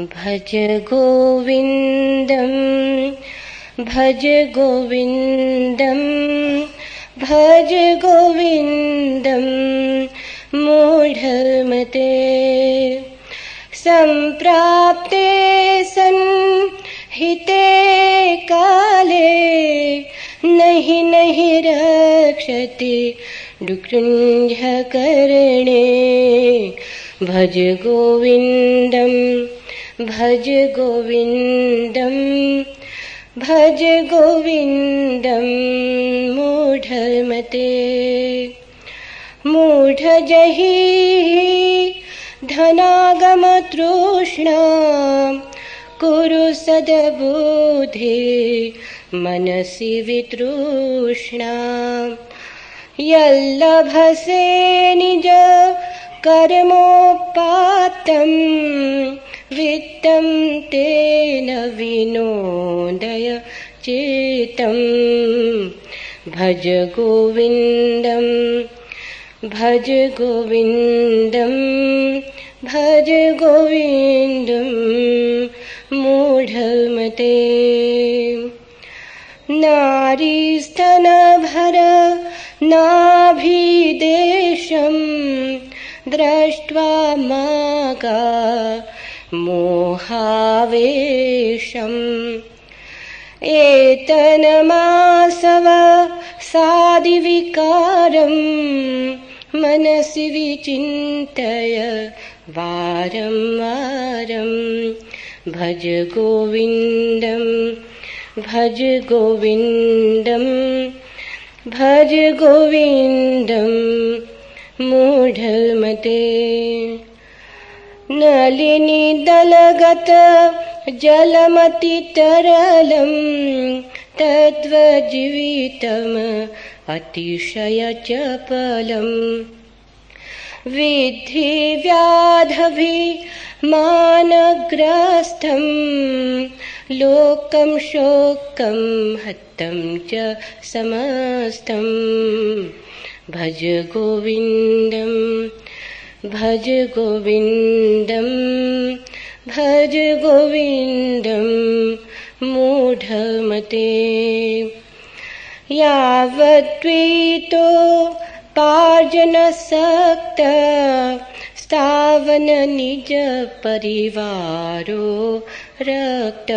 भज गोविन्दं भज गोविन्दं भज गोविन्दं मूढमते। सम्प्राप्ते सन्निहिते काले नहि नहि रक्षति डुक्रुञ्जकर्णे। भज गोविन्दं भज गोविन्दं भज गोविन्दं मूढमते। मूढ जहि धनागमतृष्णा कुरु सद्बुद्धि मनसि वितृष्णा। यल्लभसे निज कर्मोपात्तं वित्तं तेन विनोदय चित्तं। भज गोविन्दं भज गोविन्दं भज गोविन्दं मूढमते। नारीस्तनभर नाभिदेशं दृष्ट्वा मागा मोहावेशम्। एतन्मासव सादिविकारं मनसि विचिन्तय वारं वारं। भज गोविन्दं भज गोविन्दं भज गोविन्दं मूढमते। नलिनी दलगत जलमतितरलं तद्वज्जीवितम् अतिशयचपलम्। विद्धि व्याधभिमानग्रस्तं लोकं शोकं हतं च समस्तं। भज गोविन्दं भज गोविन्दं भज गोविन्दं मूढमते। यावद्वितो पार्जनसक्त स्थावन निज परिवारो रक्त।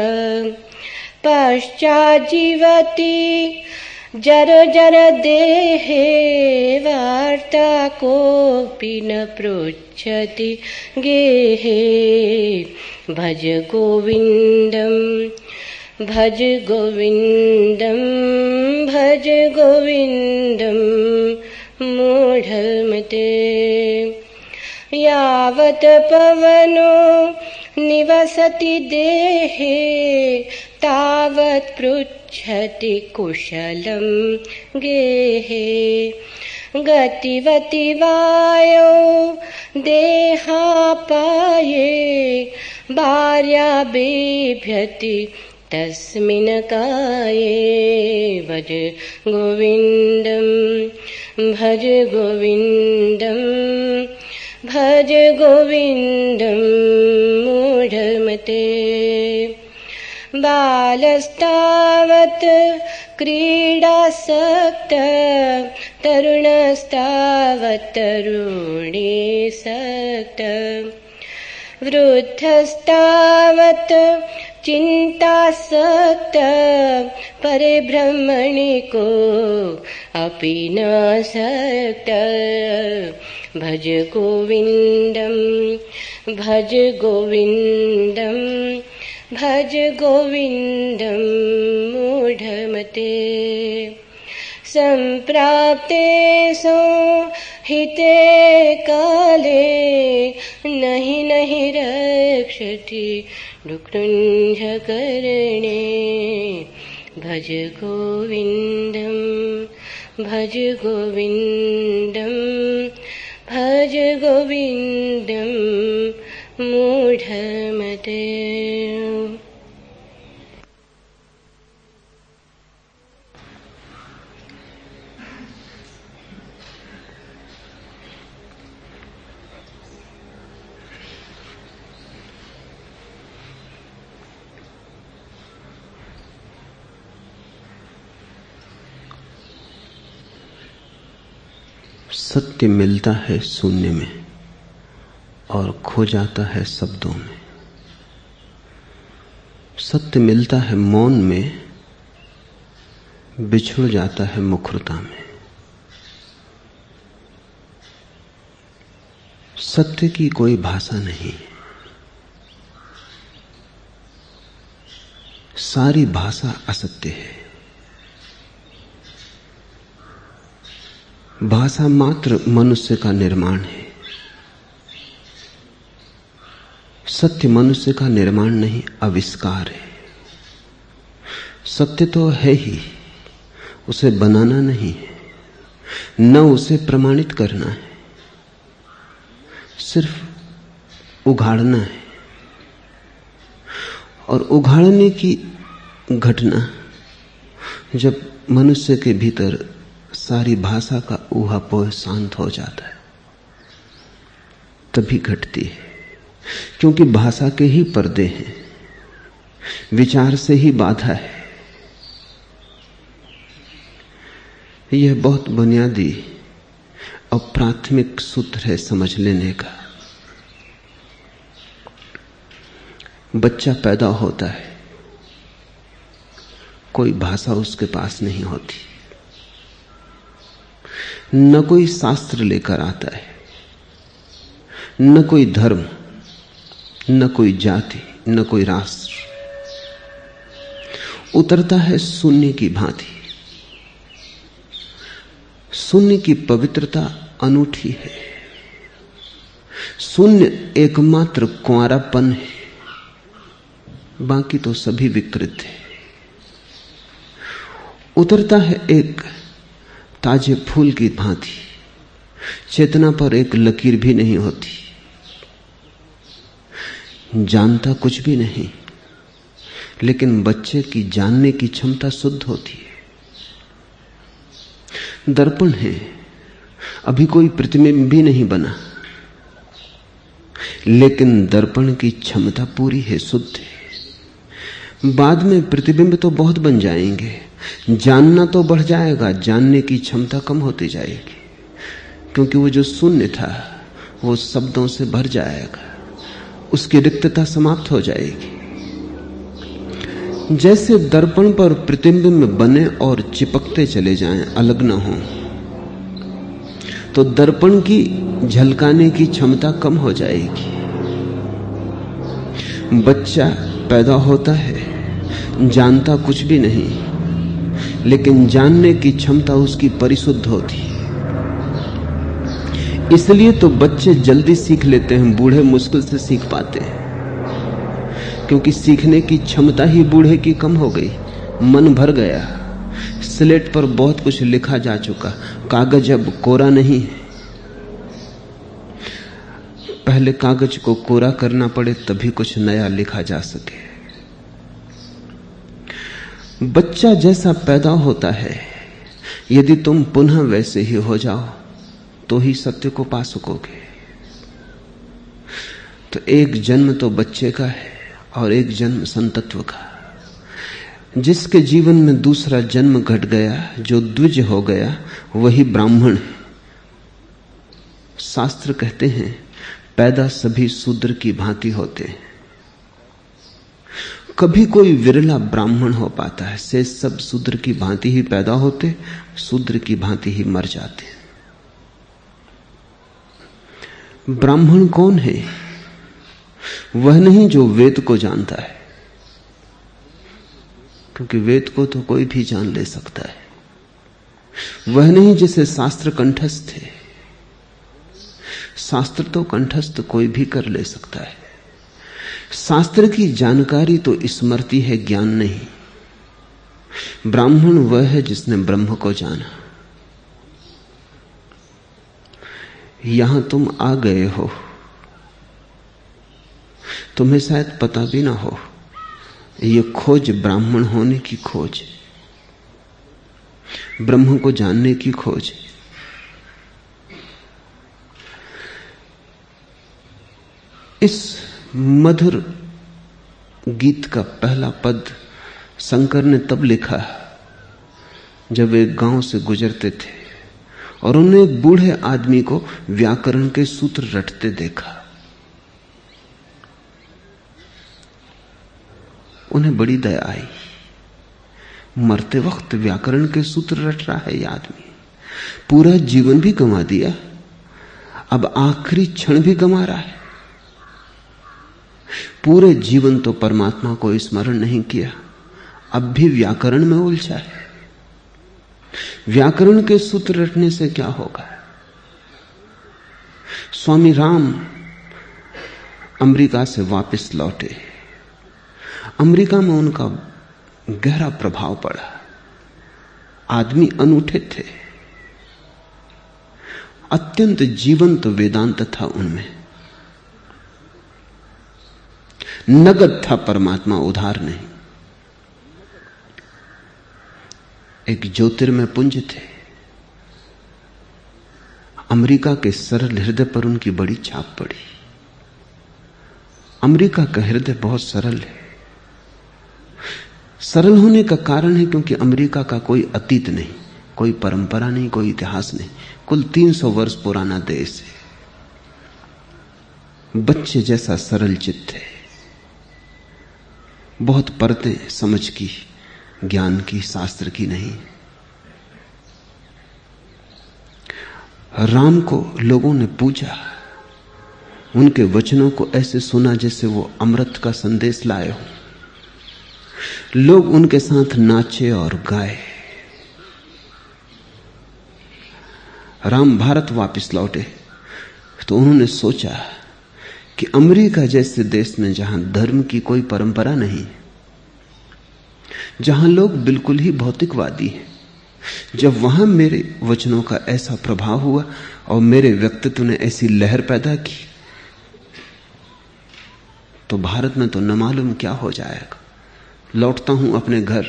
पश्चाज्जीवति जर जर देहे वार्ता कोऽपि न पृच्छति गेहे। भज गोविन्दं भज गोविन्दं भज गोविन्दं मूढमते। यावत् पवनो निवसति देहे तावत् पृच्छति कुशलं गेहे। गतिवति वायो देहापाये भार्या बिभ्यति तस्मिन् काये। भज गोविन्दं भज गोविन्दं भज गोविन्दं मूढमते। बालस्तावत् क्रीडासक्त तरुणस्तावत् तरुणीसक्त। वृद्धस्तावत् चिन्तासक्त परिब्रह्मणि को अपि न सक्त। भज गोविन्दं भज गोविन्दं भज गोविन्दं मूढमते। सम्प्राप्ते संहिते काले नहि नहि रक्षति डुक्रुञ्जकर्णे। भज गोविन्दं भज गोविन्दं भज गोविन्दं मूढमते। सत्य मिलता है शून्य में और खो जाता है शब्दों में। सत्य मिलता है मौन में, बिछुड़ जाता है मुखरता में। सत्य की कोई भाषा नहीं, सारी भाषा असत्य है। भाषा मात्र मनुष्य का निर्माण है, सत्य मनुष्य का निर्माण नहीं, आविष्कार है। सत्य तो है ही, उसे बनाना नहीं है, न उसे प्रमाणित करना है, सिर्फ उघाड़ना है। और उघाड़ने की घटना जब मनुष्य के भीतर सारी भाषा का ऊहापोह शांत हो जाता है तभी घटती है, क्योंकि भाषा के ही पर्दे हैं, विचार से ही बाधा है। यह बहुत बुनियादी और प्राथमिक सूत्र है समझ लेने का। बच्चा पैदा होता है, कोई भाषा उसके पास नहीं होती, न कोई शास्त्र लेकर आता है, न कोई धर्म, न कोई जाति, न कोई राष्ट्र। उतरता है शून्य की भांति। शून्य की पवित्रता अनूठी है। शून्य एकमात्र कुंवारापन है, बाकी तो सभी विकृत है। उतरता है एक ताजे फूल की भांति, चेतना पर एक लकीर भी नहीं होती, जानता कुछ भी नहीं, लेकिन बच्चे की जानने की क्षमता शुद्ध होती है। दर्पण है, अभी कोई प्रतिबिंब भी नहीं बना, लेकिन दर्पण की क्षमता पूरी है, शुद्ध है। बाद में प्रतिबिंब तो बहुत बन जाएंगे, जानना तो बढ़ जाएगा, जानने की क्षमता कम होती जाएगी, क्योंकि वो जो शून्य था वो शब्दों से भर जाएगा, उसकी रिक्तता समाप्त हो जाएगी। जैसे दर्पण पर प्रतिबिंब बने और चिपकते चले जाएं, अलग न हो, तो दर्पण की झलकाने की क्षमता कम हो जाएगी। बच्चा पैदा होता है, जानता कुछ भी नहीं, लेकिन जानने की क्षमता उसकी परिशुद्ध होती है। इसलिए तो बच्चे जल्दी सीख लेते हैं, बूढ़े मुश्किल से सीख पाते हैं, क्योंकि सीखने की क्षमता ही बूढ़े की कम हो गई। मन भर गया, स्लेट पर बहुत कुछ लिखा जा चुका, कागज अब कोरा नहीं है। पहले कागज को कोरा करना पड़े तभी कुछ नया लिखा जा सके। बच्चा जैसा पैदा होता है, यदि तुम पुनः वैसे ही हो जाओ तो ही सत्य को पा सकोगे। तो एक जन्म तो बच्चे का है और एक जन्म संतत्व का। जिसके जीवन में दूसरा जन्म घट गया, जो द्विज हो गया, वही ब्राह्मण है। शास्त्र कहते हैं पैदा सभी शूद्र की भांति होते हैं, कभी कोई विरला ब्राह्मण हो पाता है, से सब शूद्र की भांति ही पैदा होते, शूद्र की भांति ही मर जाते। ब्राह्मण कौन है? वह नहीं जो वेद को जानता है, क्योंकि वेद को तो कोई भी जान ले सकता है। वह नहीं जिसे शास्त्र कंठस्थ है, शास्त्र तो कंठस्थ कोई भी कर ले सकता है। शास्त्र की जानकारी तो स्मृति है, ज्ञान नहीं। ब्राह्मण वह है जिसने ब्रह्म को जाना। यहां तुम आ गए हो, तुम्हें शायद पता भी ना हो, ये खोज ब्राह्मण होने की खोज, ब्रह्म को जानने की खोज। इस मधुर गीत का पहला पद शंकर ने तब लिखा जब वे गांव से गुजरते थे और उन्होंने एक बूढ़े आदमी को व्याकरण के सूत्र रटते देखा। उन्हें बड़ी दया आई। मरते वक्त व्याकरण के सूत्र रट रहा है यह आदमी, पूरा जीवन भी गंवा दिया, अब आखिरी क्षण भी गंवा रहा है। पूरे जीवन तो परमात्मा को स्मरण नहीं किया, अब भी व्याकरण में उलझा है। व्याकरण के सूत्र रटने से क्या होगा? स्वामी राम अमेरिका से वापस लौटे। अमेरिका में उनका गहरा प्रभाव पड़ा। आदमी अनूठे थे, अत्यंत जीवंत वेदांत था उनमें, नगद था परमात्मा, उधार नहीं। एक ज्योतिर्मय पुंज थे। अमेरिका के सरल हृदय पर उनकी बड़ी छाप पड़ी। अमेरिका का हृदय बहुत सरल है। सरल होने का कारण है क्योंकि अमेरिका का कोई अतीत नहीं, कोई परंपरा नहीं, कोई इतिहास नहीं, कुल 300 वर्ष पुराना देश है। बच्चे जैसा सरल चित्त है, बहुत परतें समझ की, ज्ञान की, शास्त्र की नहीं। राम को लोगों ने पूजा, उनके वचनों को ऐसे सुना जैसे वो अमृत का संदेश लाए हो। लोग उनके साथ नाचे और गाए। राम भारत वापस लौटे तो उन्होंने सोचा कि अमेरिका जैसे देश में जहां धर्म की कोई परंपरा नहीं, जहां लोग बिल्कुल ही भौतिकवादी हैं, जब वहां मेरे वचनों का ऐसा प्रभाव हुआ और मेरे व्यक्तित्व ने ऐसी लहर पैदा की, तो भारत में तो न मालूम क्या हो जाएगा। लौटता हूं अपने घर,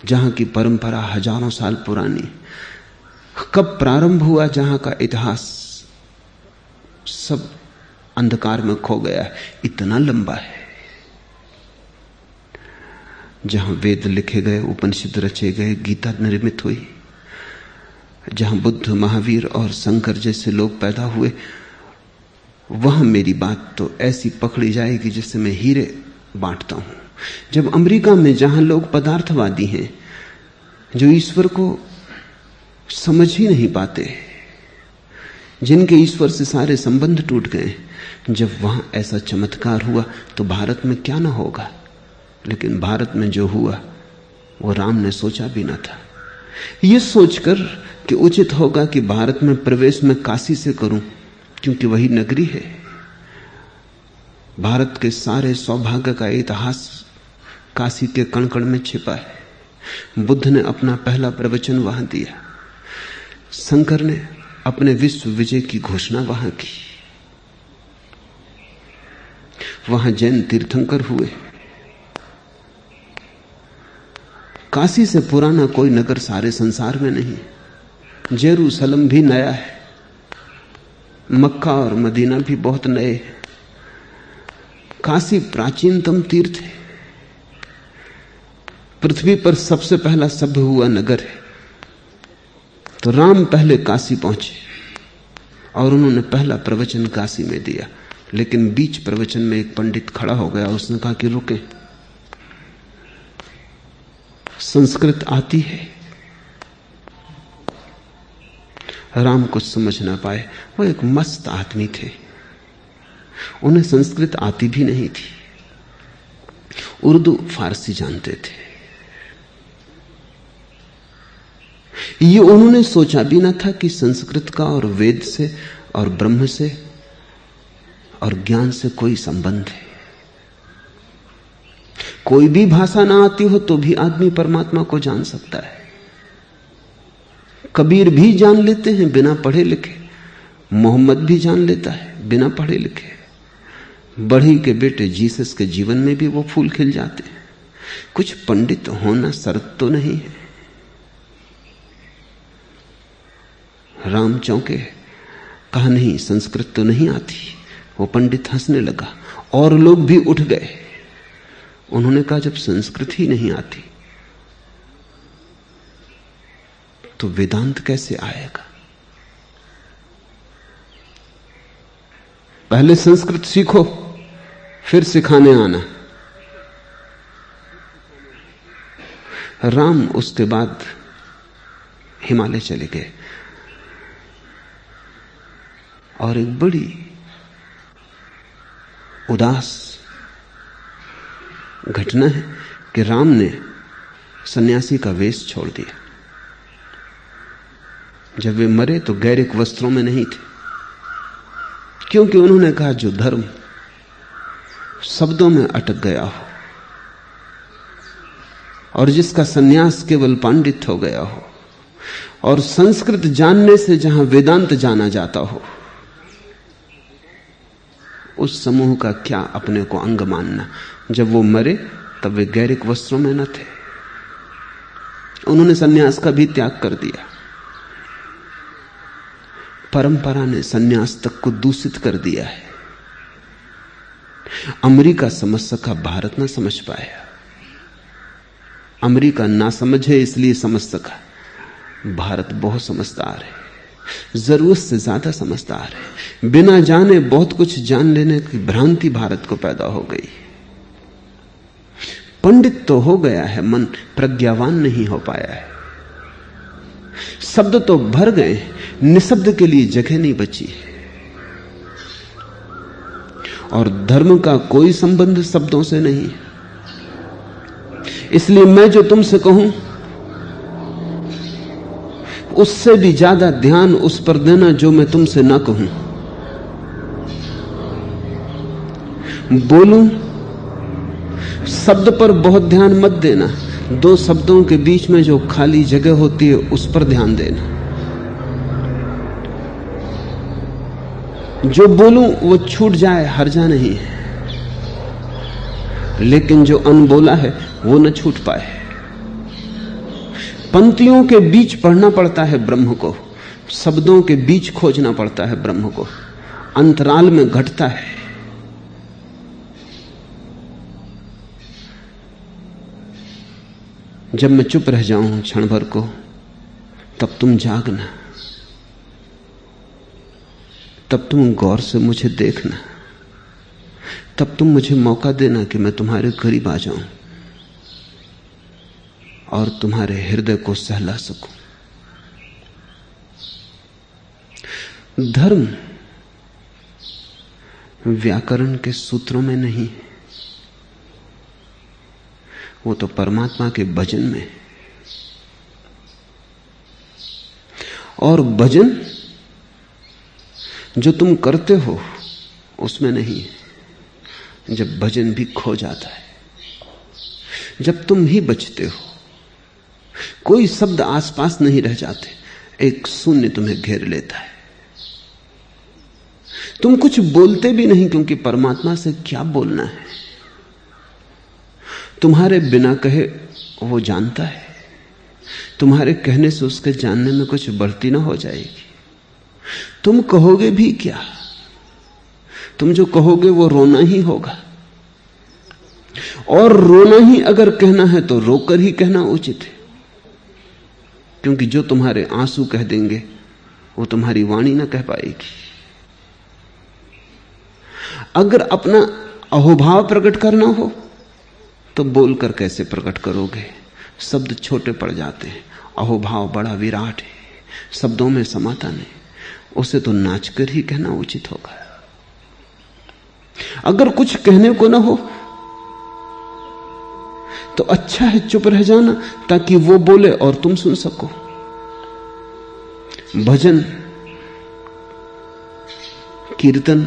जहां की परंपरा हजारों साल पुरानी। कब प्रारंभ हुआ जहां का इतिहास सब अंधकार में खो गया है, इतना लंबा है। जहां वेद लिखे गए, उपनिषद रचे गए, गीता निर्मित हुई, जहां बुद्ध, महावीर और शंकर जैसे लोग पैदा हुए, वहां मेरी बात तो ऐसी पकड़ी जाएगी जिससे मैं हीरे बांटता हूं। जब अमेरिका में जहां लोग पदार्थवादी हैं, जो ईश्वर को समझ ही नहीं पाते, जिनके ईश्वर से सारे संबंध टूट गए, जब वहां ऐसा चमत्कार हुआ तो भारत में क्या ना होगा। लेकिन भारत में जो हुआ वो राम ने सोचा भी ना था। यह सोचकर कि उचित होगा कि भारत में प्रवेश मैं काशी से करूं, क्योंकि वही नगरी है। भारत के सारे सौभाग्य का इतिहास काशी के कण कण में छिपा है। बुद्ध ने अपना पहला प्रवचन वहां दिया, शंकर ने अपने विश्व विजय की घोषणा वहां की, वहां जैन तीर्थंकर हुए। काशी से पुराना कोई नगर सारे संसार में नहीं। जेरूसलम भी नया है, मक्का और मदीना भी बहुत नए हैं। काशी प्राचीनतम तीर्थ है, पृथ्वी पर सबसे पहला सभ्य हुआ नगर है। तो राम पहले काशी पहुंचे और उन्होंने पहला प्रवचन काशी में दिया। लेकिन बीच प्रवचन में एक पंडित खड़ा हो गया, उसने कहा कि रुके, संस्कृत आती है? राम कुछ समझ ना पाए। वो एक मस्त आदमी थे, उन्हें संस्कृत आती भी नहीं थी, उर्दू फारसी जानते थे। ये उन्होंने सोचा भी ना था कि संस्कृत का और वेद से और ब्रह्म से और ज्ञान से कोई संबंध है। कोई भी भाषा ना आती हो तो भी आदमी परमात्मा को जान सकता है। कबीर भी जान लेते हैं बिना पढ़े लिखे, मोहम्मद भी जान लेता है बिना पढ़े लिखे। बढ़ी के बेटे जीसस के जीवन में भी वो फूल खिल जाते हैं। कुछ पंडित होना शर्त तो नहीं है। राम चौंके, कहा नहीं संस्कृत तो नहीं आती। वो पंडित हंसने लगा और लोग भी उठ गए। उन्होंने कहा जब संस्कृत ही नहीं आती तो वेदांत कैसे आएगा? पहले संस्कृत सीखो, फिर सिखाने आना। राम उसके बाद हिमालय चले गए और एक बड़ी उदास घटना है कि राम ने सन्यासी का वेश छोड़ दिया। जब वे मरे तो गैरिक वस्त्रों में नहीं थे, क्योंकि उन्होंने कहा जो धर्म शब्दों में अटक गया हो और जिसका सन्यास केवल पांडित हो गया हो और संस्कृत जानने से जहां वेदांत जाना जाता हो, उस समूह का क्या अपने को अंग मानना। जब वो मरे तब वे गैरिक वस्त्रों में न थे, उन्होंने सन्यास का भी त्याग कर दिया। परंपरा ने सन्यास तक को दूषित कर दिया है। अमेरिका समझ सका, भारत ना समझ पाया। अमेरिका ना समझे इसलिए समझ सका, भारत बहुत समझदार है, जरूरत से ज्यादा समझदार है। बिना जाने बहुत कुछ जान लेने की भ्रांति भारत को पैदा हो गई। पंडित तो हो गया है मन, प्रज्ञावान नहीं हो पाया है। शब्द तो भर गए, निशब्द के लिए जगह नहीं बची। और धर्म का कोई संबंध शब्दों से नहीं। इसलिए मैं जो तुमसे कहूं उससे भी ज्यादा ध्यान उस पर देना जो मैं तुमसे ना कहूं। बोलूं शब्द पर बहुत ध्यान मत देना, दो शब्दों के बीच में जो खाली जगह होती है उस पर ध्यान देना। जो बोलूं वो छूट जाए, हर्जा नहीं है, लेकिन जो अनबोला है वो न छूट पाए। पंक्तियों के बीच पढ़ना पड़ता है ब्रह्म को, शब्दों के बीच खोजना पड़ता है ब्रह्म को, अंतराल में घटता है। जब मैं चुप रह जाऊं क्षण भर को, तब तुम जागना, तब तुम गौर से मुझे देखना, तब तुम मुझे मौका देना कि मैं तुम्हारे करीब आ जाऊं और तुम्हारे हृदय को सहला सकूं। धर्म व्याकरण के सूत्रों में नहीं, वो तो परमात्मा के भजन में। और भजन जो तुम करते हो उसमें नहीं है। जब भजन भी खो जाता है, जब तुम ही बचते हो, कोई शब्द आसपास नहीं रह जाते, एक शून्य तुम्हें घेर लेता है। तुम कुछ बोलते भी नहीं, क्योंकि परमात्मा से क्या बोलना है। तुम्हारे बिना कहे वो जानता है, तुम्हारे कहने से उसके जानने में कुछ बढ़ती ना हो जाएगी। तुम कहोगे भी क्या? तुम जो कहोगे वो रोना ही होगा, और रोना ही अगर कहना है तो रोकर ही कहना उचित है, क्योंकि जो तुम्हारे आंसू कह देंगे वो तुम्हारी वाणी ना कह पाएगी। अगर अपना अहोभाव प्रकट करना हो तो बोलकर कैसे प्रकट करोगे? शब्द छोटे पड़ जाते हैं, अहोभाव बड़ा विराट है, शब्दों में समाता नहीं, उसे तो नाचकर ही कहना उचित होगा। अगर कुछ कहने को ना हो तो अच्छा है चुप रह जाना, ताकि वो बोले और तुम सुन सको। भजन, कीर्तन,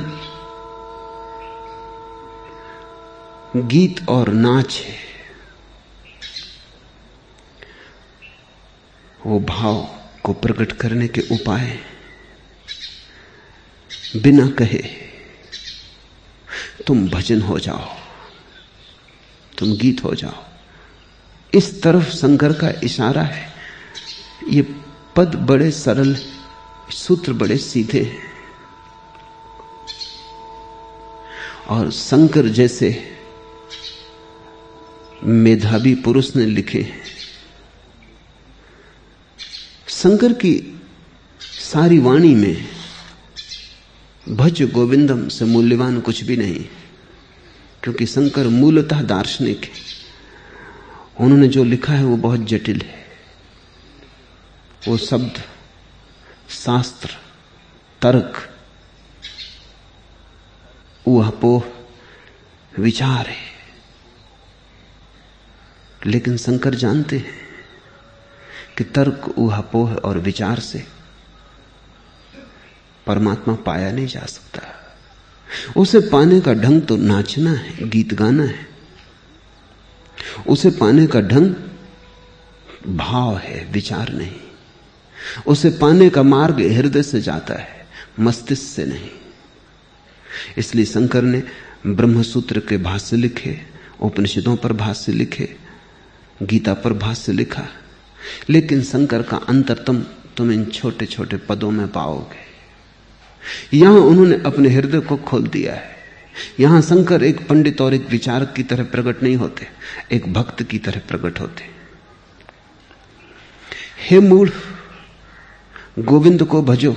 गीत और नाच है, वो भाव को प्रकट करने के उपाय बिना कहे। तुम भजन हो जाओ, तुम गीत हो जाओ, इस तरफ शंकर का इशारा है। ये पद बड़े सरल, सूत्र बड़े सीधे हैं, और शंकर जैसे मेधावी पुरुष ने लिखे। शंकर की सारी वाणी में भज गोविंदम से मूल्यवान कुछ भी नहीं, क्योंकि शंकर मूलतः दार्शनिक है। उन्होंने जो लिखा है वो बहुत जटिल है। वो शब्द, शास्त्र, तर्क, ऊहापोह, विचार है। लेकिन शंकर जानते हैं कि तर्क, ऊहापोह और विचार से परमात्मा पाया नहीं जा सकता। उसे पाने का ढंग तो नाचना है, गीत गाना है। उसे पाने का ढंग भाव है, विचार नहीं। उसे पाने का मार्ग हृदय से जाता है, मस्तिष्क से नहीं। इसलिए शंकर ने ब्रह्मसूत्र के भाष्य लिखे, उपनिषदों पर भाष्य लिखे, गीता पर भाष्य लिखा। लेकिन शंकर का अंतरतम तुम इन छोटे छोटे पदों में पाओगे। यहां उन्होंने अपने हृदय को खोल दिया है। यहां शंकर एक पंडित और एक विचारक की तरह प्रकट नहीं होते, एक भक्त की तरह प्रकट होते। हे मूढ़, गोविंद को भजो,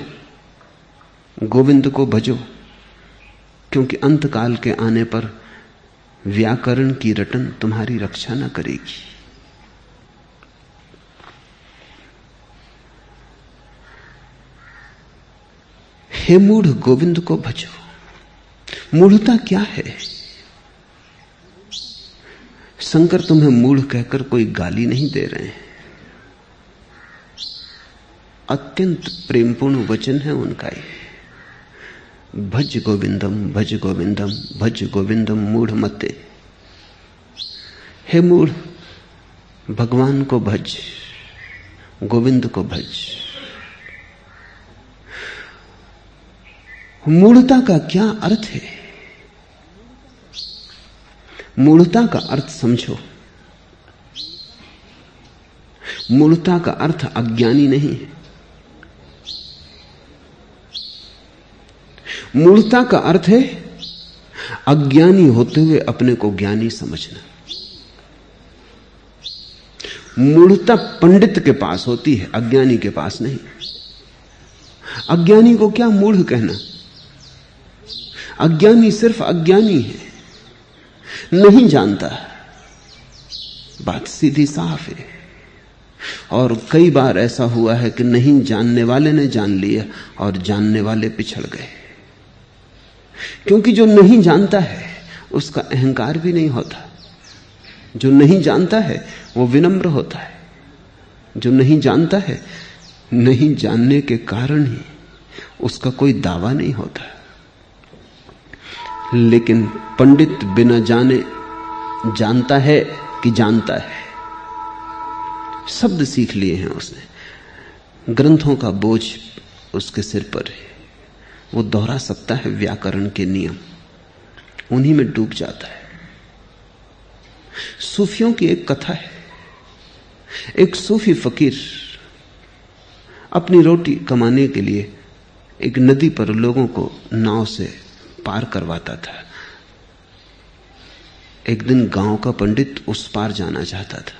गोविंद को भजो, क्योंकि अंतकाल के आने पर व्याकरण की रटन तुम्हारी रक्षा न करेगी। हे मूढ़, गोविंद को भजो। मूढ़ता क्या है? शंकर तुम्हें मूढ़ कहकर कोई गाली नहीं दे रहे हैं। अत्यंत प्रेमपूर्ण वचन है उनका ये। भज गोविंदम, भज गोविंदम, भज गोविंदम मूढ़ मते। हे मूढ़, भगवान को भज, गोविंद को भज। मूढ़ता का क्या अर्थ है? मूढ़ता का अर्थ समझो। मूढ़ता का अर्थ अज्ञानी नहीं है। मूढ़ता का अर्थ है अज्ञानी होते हुए अपने को ज्ञानी समझना। मूढ़ता पंडित के पास होती है, अज्ञानी के पास नहीं। अज्ञानी को क्या मूढ़ कहना? अज्ञानी सिर्फ अज्ञानी है, नहीं जानता। बात सीधी साफ है। और कई बार ऐसा हुआ है कि नहीं जानने वाले ने जान लिया और जानने वाले पिछड़ गए। क्योंकि जो नहीं जानता है उसका अहंकार भी नहीं होता। जो नहीं जानता है वो विनम्र होता है। जो नहीं जानता है, नहीं जानने के कारण ही उसका कोई दावा नहीं होता। लेकिन पंडित बिना जाने जानता है कि जानता है। शब्द सीख लिए हैं उसने, ग्रंथों का बोझ उसके सिर पर है। वो दोहरा सकता है व्याकरण के नियम, उन्हीं में डूब जाता है। सूफियों की एक कथा है। एक सूफी फकीर अपनी रोटी कमाने के लिए एक नदी पर लोगों को नाव से पार करवाता था। एक दिन गांव का पंडित उस पार जाना चाहता था,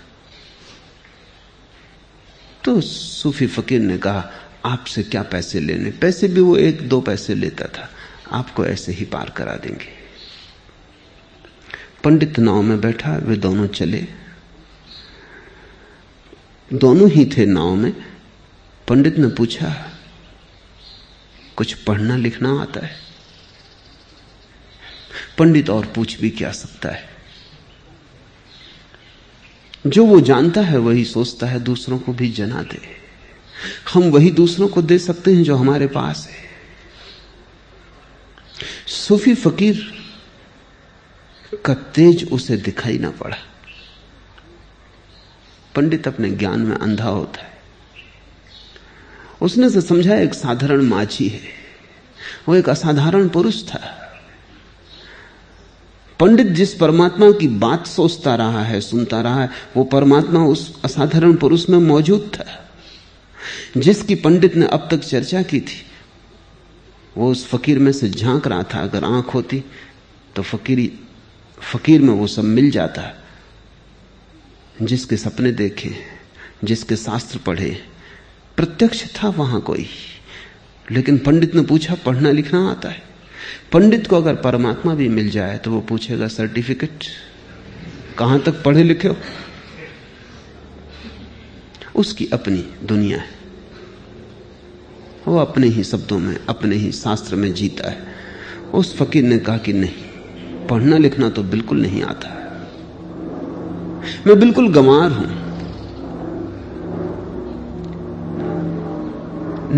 तो सूफी फकीर ने कहा, आपसे क्या पैसे लेने? पैसे भी वो 1-2 पैसे लेता था, आपको ऐसे ही पार करा देंगे। पंडित नाव में बैठा, वे दोनों चले। दोनों ही थे नाव में। पंडित ने पूछा, कुछ पढ़ना लिखना आता है? पंडित और पूछ भी क्या सकता है? जो वो जानता है वही सोचता है दूसरों को भी जना दे। हम वही दूसरों को दे सकते हैं जो हमारे पास है। सूफी फकीर का तेज उसे दिखाई ना पड़ा। पंडित अपने ज्ञान में अंधा होता है। उसने से समझा एक साधारण माझी है, वो एक असाधारण पुरुष था। पंडित जिस परमात्मा की बात सोचता रहा है, सुनता रहा है, वो परमात्मा उस असाधारण पुरुष में मौजूद था। जिसकी पंडित ने अब तक चर्चा की थी, वो उस फकीर में से झांक रहा था। अगर आंख होती तो फकीर में वो सब मिल जाता। जिसके सपने देखे, जिसके शास्त्र पढ़े, प्रत्यक्ष था वहां कोई। लेकिन पंडित ने पूछा पढ़ना लिखना आता है? पंडित को अगर परमात्मा भी मिल जाए तो वो पूछेगा सर्टिफिकेट, कहां तक पढ़े लिखे हो? उसकी अपनी दुनिया है, वो अपने ही शब्दों में, अपने ही शास्त्र में जीता है। उस फकीर ने कहा कि नहीं, पढ़ना लिखना तो बिल्कुल नहीं आता, मैं बिल्कुल गंवार हूं,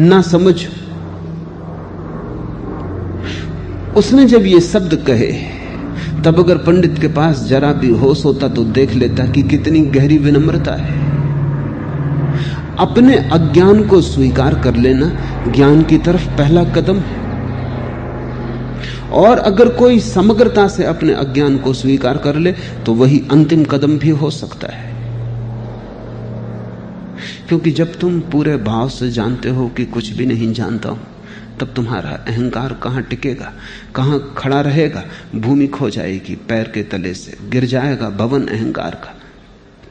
ना समझ। उसने जब ये शब्द कहे तब अगर पंडित के पास जरा भी होश होता तो देख लेता कि कितनी गहरी विनम्रता है। अपने अज्ञान को स्वीकार कर लेना ज्ञान की तरफ पहला कदम है, और अगर कोई समग्रता से अपने अज्ञान को स्वीकार कर ले तो वही अंतिम कदम भी हो सकता है। क्योंकि जब तुम पूरे भाव से जानते हो कि कुछ भी नहीं जानता हूं, तब तुम्हारा अहंकार कहां टिकेगा, कहां खड़ा रहेगा? भूमि खो जाएगी, पैर के तले से गिर जाएगा भवन अहंकार का,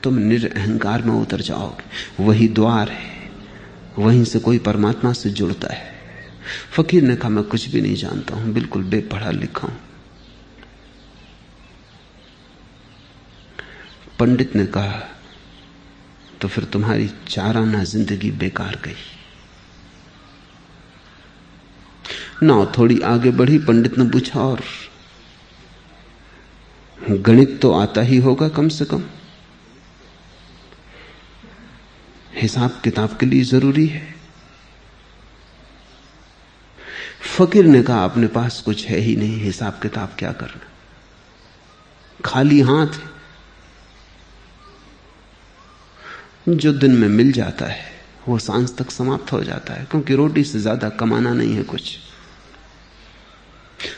तुम निरअहकार में उतर जाओगे। वही द्वार है, वहीं से कोई परमात्मा से जुड़ता है। फकीर ने कहा मैं कुछ भी नहीं जानता हूं, बिल्कुल बेपढ़ा लिखा हूं। पंडित ने कहा तो फिर तुम्हारी चाराना जिंदगी बेकार गई। नाव थोड़ी आगे बढ़ी। पंडित ने पूछा और गणित तो आता ही होगा कम से कम, हिसाब किताब के लिए जरूरी है। फकीर ने कहा अपने पास कुछ है ही नहीं, हिसाब किताब क्या करना, खाली हाथ। जो दिन में मिल जाता है वो सांझ तक समाप्त हो जाता है, क्योंकि रोटी से ज्यादा कमाना नहीं है कुछ।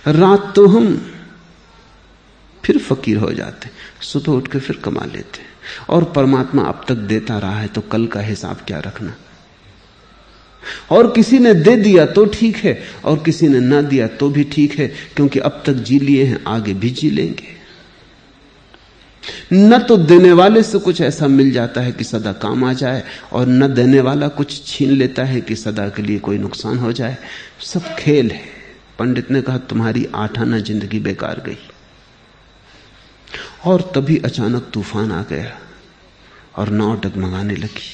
रात तो हम फिर फकीर हो जाते, सुबह उठ के फिर कमा लेते। और परमात्मा अब तक देता रहा है तो कल का हिसाब क्या रखना। और किसी ने दे दिया तो ठीक है, और किसी ने ना दिया तो भी ठीक है, क्योंकि अब तक जी लिए हैं, आगे भी जी लेंगे। न तो देने वाले से कुछ ऐसा मिल जाता है कि सदा काम आ जाए, और न देने वाला कुछ छीन लेता है कि सदा के लिए कोई नुकसान हो जाए। सब खेल है। पंडित ने कहा तुम्हारी 8 आना जिंदगी बेकार गई। और तभी अचानक तूफान आ गया और नाव डगमगाने लगी,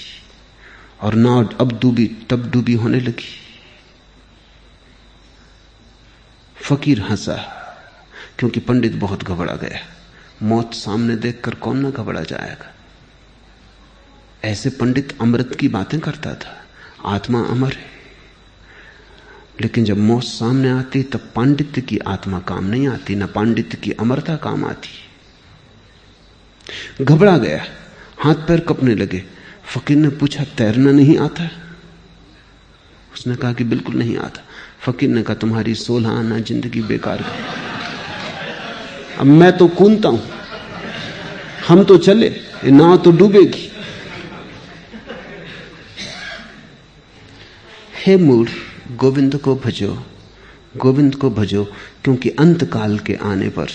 और नाव अब डूबी तब डूबी होने लगी। फकीर हंसा, क्योंकि पंडित बहुत घबरा गया। मौत सामने देखकर कौन ना घबरा जाएगा। ऐसे पंडित अमृत की बातें करता था, आत्मा अमर है। लेकिन जब मौत सामने आती तब पांडित्य की आत्मा काम नहीं आती, न पांडित्य की अमरता काम आती। घबरा गया, हाथ पैर कपने लगे। फकीर ने पूछा तैरना नहीं आता? उसने कहा कि बिल्कुल नहीं आता। फकीर ने कहा तुम्हारी 16 आना जिंदगी बेकार गई। अब मैं तो कूदता हूं, हम तो चले, नाव तो डूबेगी। हे मूढ़, गोविंद को भजो, गोविंद को भजो, क्योंकि अंत काल के आने पर,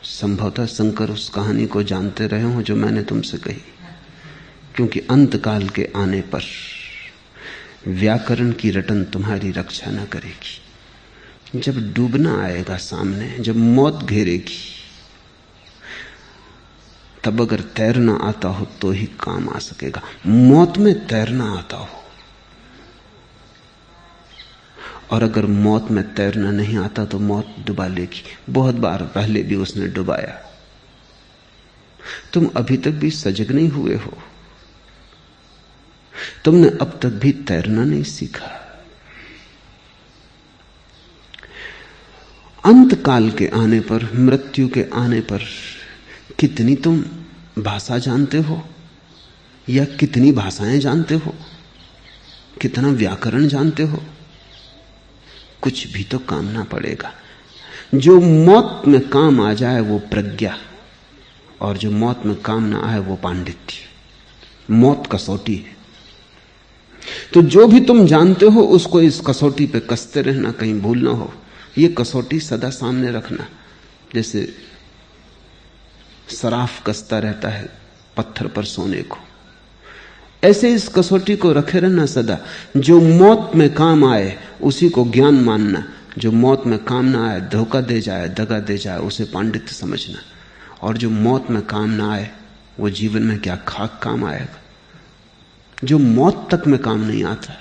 संभवतः शंकर उस कहानी को जानते रहे हो जो मैंने तुमसे कही, क्योंकि अंत काल के आने पर व्याकरण की रटन तुम्हारी रक्षा न करेगी। जब डूबना आएगा सामने, जब मौत घेरेगी, तब अगर तैरना आता हो तो ही काम आ सकेगा। मौत में तैरना आता हो, और अगर मौत में तैरना नहीं आता तो मौत डुबा लेगी। बहुत बार पहले भी उसने डुबाया। तुम अभी तक भी सजग नहीं हुए हो, तुमने अब तक भी तैरना नहीं सीखा। अंत काल के आने पर, मृत्यु के आने पर कितनी तुम भाषा जानते हो, या कितनी भाषाएं जानते हो, कितना व्याकरण जानते हो, कुछ भी तो काम ना पड़ेगा। जो मौत में काम आ जाए वो प्रज्ञा, और जो मौत में काम ना आए वो पांडित्य। मौत कसौटी है। तो जो भी तुम जानते हो उसको इस कसौटी पे कसते रहना, कहीं भूल ना हो। ये कसौटी सदा सामने रखना, जैसे सराफ कसता रहता है पत्थर पर सोने को। ऐसे इस कसौटी को रखे रहना सदा। जो मौत में काम आए उसी को ज्ञान मानना, जो मौत में काम ना आए, धोखा दे जाए, दगा दे जाए, उसे पांडित्य समझना। और जो मौत में काम ना आए वो जीवन में क्या खाक काम आएगा। जो मौत तक में काम नहीं आता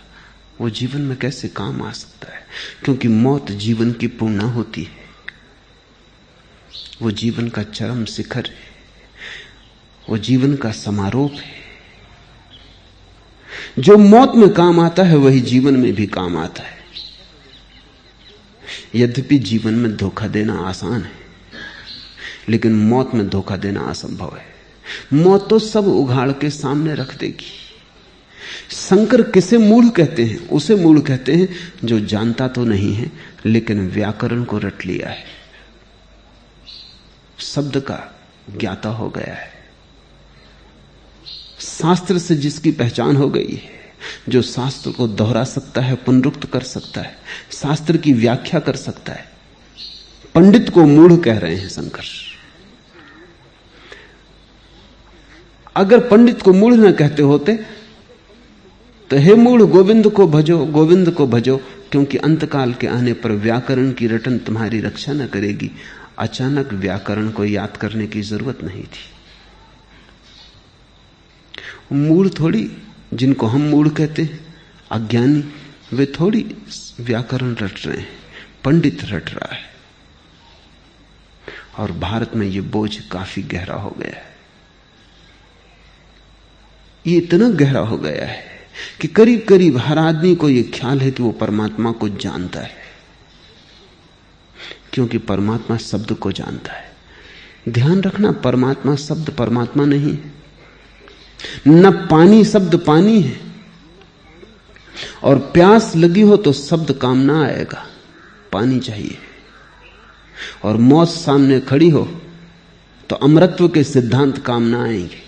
वो जीवन में कैसे काम आ सकता है? क्योंकि मौत जीवन की पूर्णा होती है, वो जीवन का चरम शिखर है, वो जीवन का समारोह है। जो मौत में काम आता है वही जीवन में भी काम आता है। यद्यपि जीवन में धोखा देना आसान है, लेकिन मौत में धोखा देना असंभव है। मौत तो सब उघाड़ के सामने रख देगी। शंकर किसे मूढ़ कहते हैं? उसे मूढ़ कहते हैं जो जानता तो नहीं है लेकिन व्याकरण को रट लिया है, शब्द का ज्ञाता हो गया है, शास्त्र से जिसकी पहचान हो गई है, जो शास्त्र को दोहरा सकता है, पुनरुक्त कर सकता है, शास्त्र की व्याख्या कर सकता है। पंडित को मूढ़ कह रहे हैं शंकर। अगर पंडित को मूढ़ न कहते होते तो हे मूढ़ गोविंद को भजो, गोविंद को भजो, क्योंकि अंतकाल के आने पर व्याकरण की रटन तुम्हारी रक्षा न करेगी। अचानक व्याकरण को याद करने की जरूरत नहीं थी। मूढ़ थोड़ी, जिनको हम मूढ़ कहते हैं, अज्ञानी, वे थोड़ी व्याकरण रट रहे हैं, पंडित रट रहा है। और भारत में यह बोझ काफी गहरा हो गया है। ये इतना गहरा हो गया है कि करीब करीब हर आदमी को यह ख्याल है कि वो परमात्मा को जानता है, क्योंकि परमात्मा शब्द को जानता है। ध्यान रखना, परमात्मा शब्द परमात्मा नहीं है, न पानी शब्द पानी है। और प्यास लगी हो तो शब्द काम ना आएगा, पानी चाहिए। और मौत सामने खड़ी हो तो अमृतत्व के सिद्धांत काम ना आएंगे,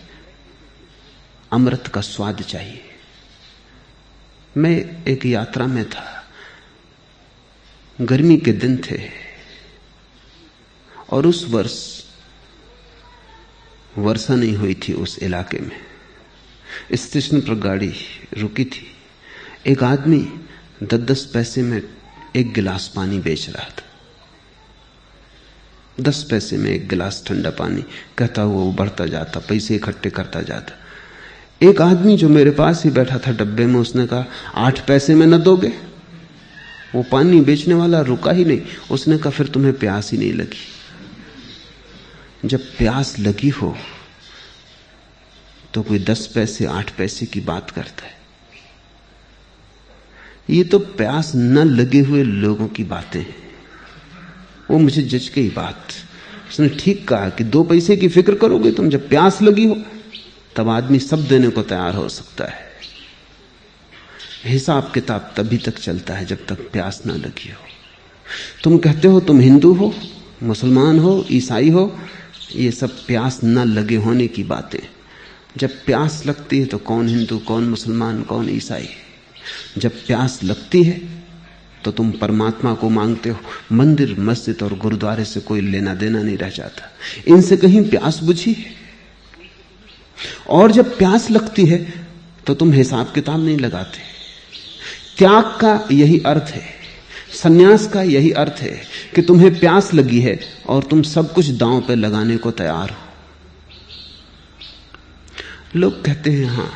अमृत का स्वाद चाहिए। मैं एक यात्रा में था, गर्मी के दिन थे और उस वर्ष वर्षा नहीं हुई थी उस इलाके में। स्टेशन पर गाड़ी रुकी थी। एक आदमी 10-10 पैसे में एक गिलास पानी बेच रहा था। 10 पैसे में एक गिलास ठंडा पानी, कहता हुआ वो बढ़ता जाता, पैसे इकट्ठे करता जाता। एक आदमी जो मेरे पास ही बैठा था डब्बे में, उसने कहा 8 पैसे में न दोगे? वो पानी बेचने वाला रुका ही नहीं। उसने कहा फिर तुम्हें प्यास ही नहीं लगी। जब प्यास लगी हो तो कोई 10 पैसे 8 पैसे की बात करता है। ये तो प्यास न लगे हुए लोगों की बातें हैं। वो मुझे जच गई बात। उसने ठीक कहा कि 2 पैसे की फिक्र करोगे तुम, जब प्यास लगी हो तब आदमी सब देने को तैयार हो सकता है। हिसाब किताब तभी तक चलता है जब तक प्यास ना लगी हो। तुम कहते हो तुम हिंदू हो, मुसलमान हो, ईसाई हो, ये सब प्यास न लगे होने की बातें। जब प्यास लगती है तो कौन हिंदू, कौन मुसलमान, कौन ईसाई। जब प्यास लगती है तो तुम परमात्मा को मांगते हो। मंदिर, मस्जिद और गुरुद्वारे से कोई लेना देना नहीं रह जाता। इनसे कहीं प्यास बुझी है। और जब प्यास लगती है तो तुम हिसाब किताब नहीं लगाते। त्याग का यही अर्थ है, सन्यास का यही अर्थ है कि तुम्हें प्यास लगी है और तुम सब कुछ दांव पे लगाने को तैयार हो। लोग कहते हैं हां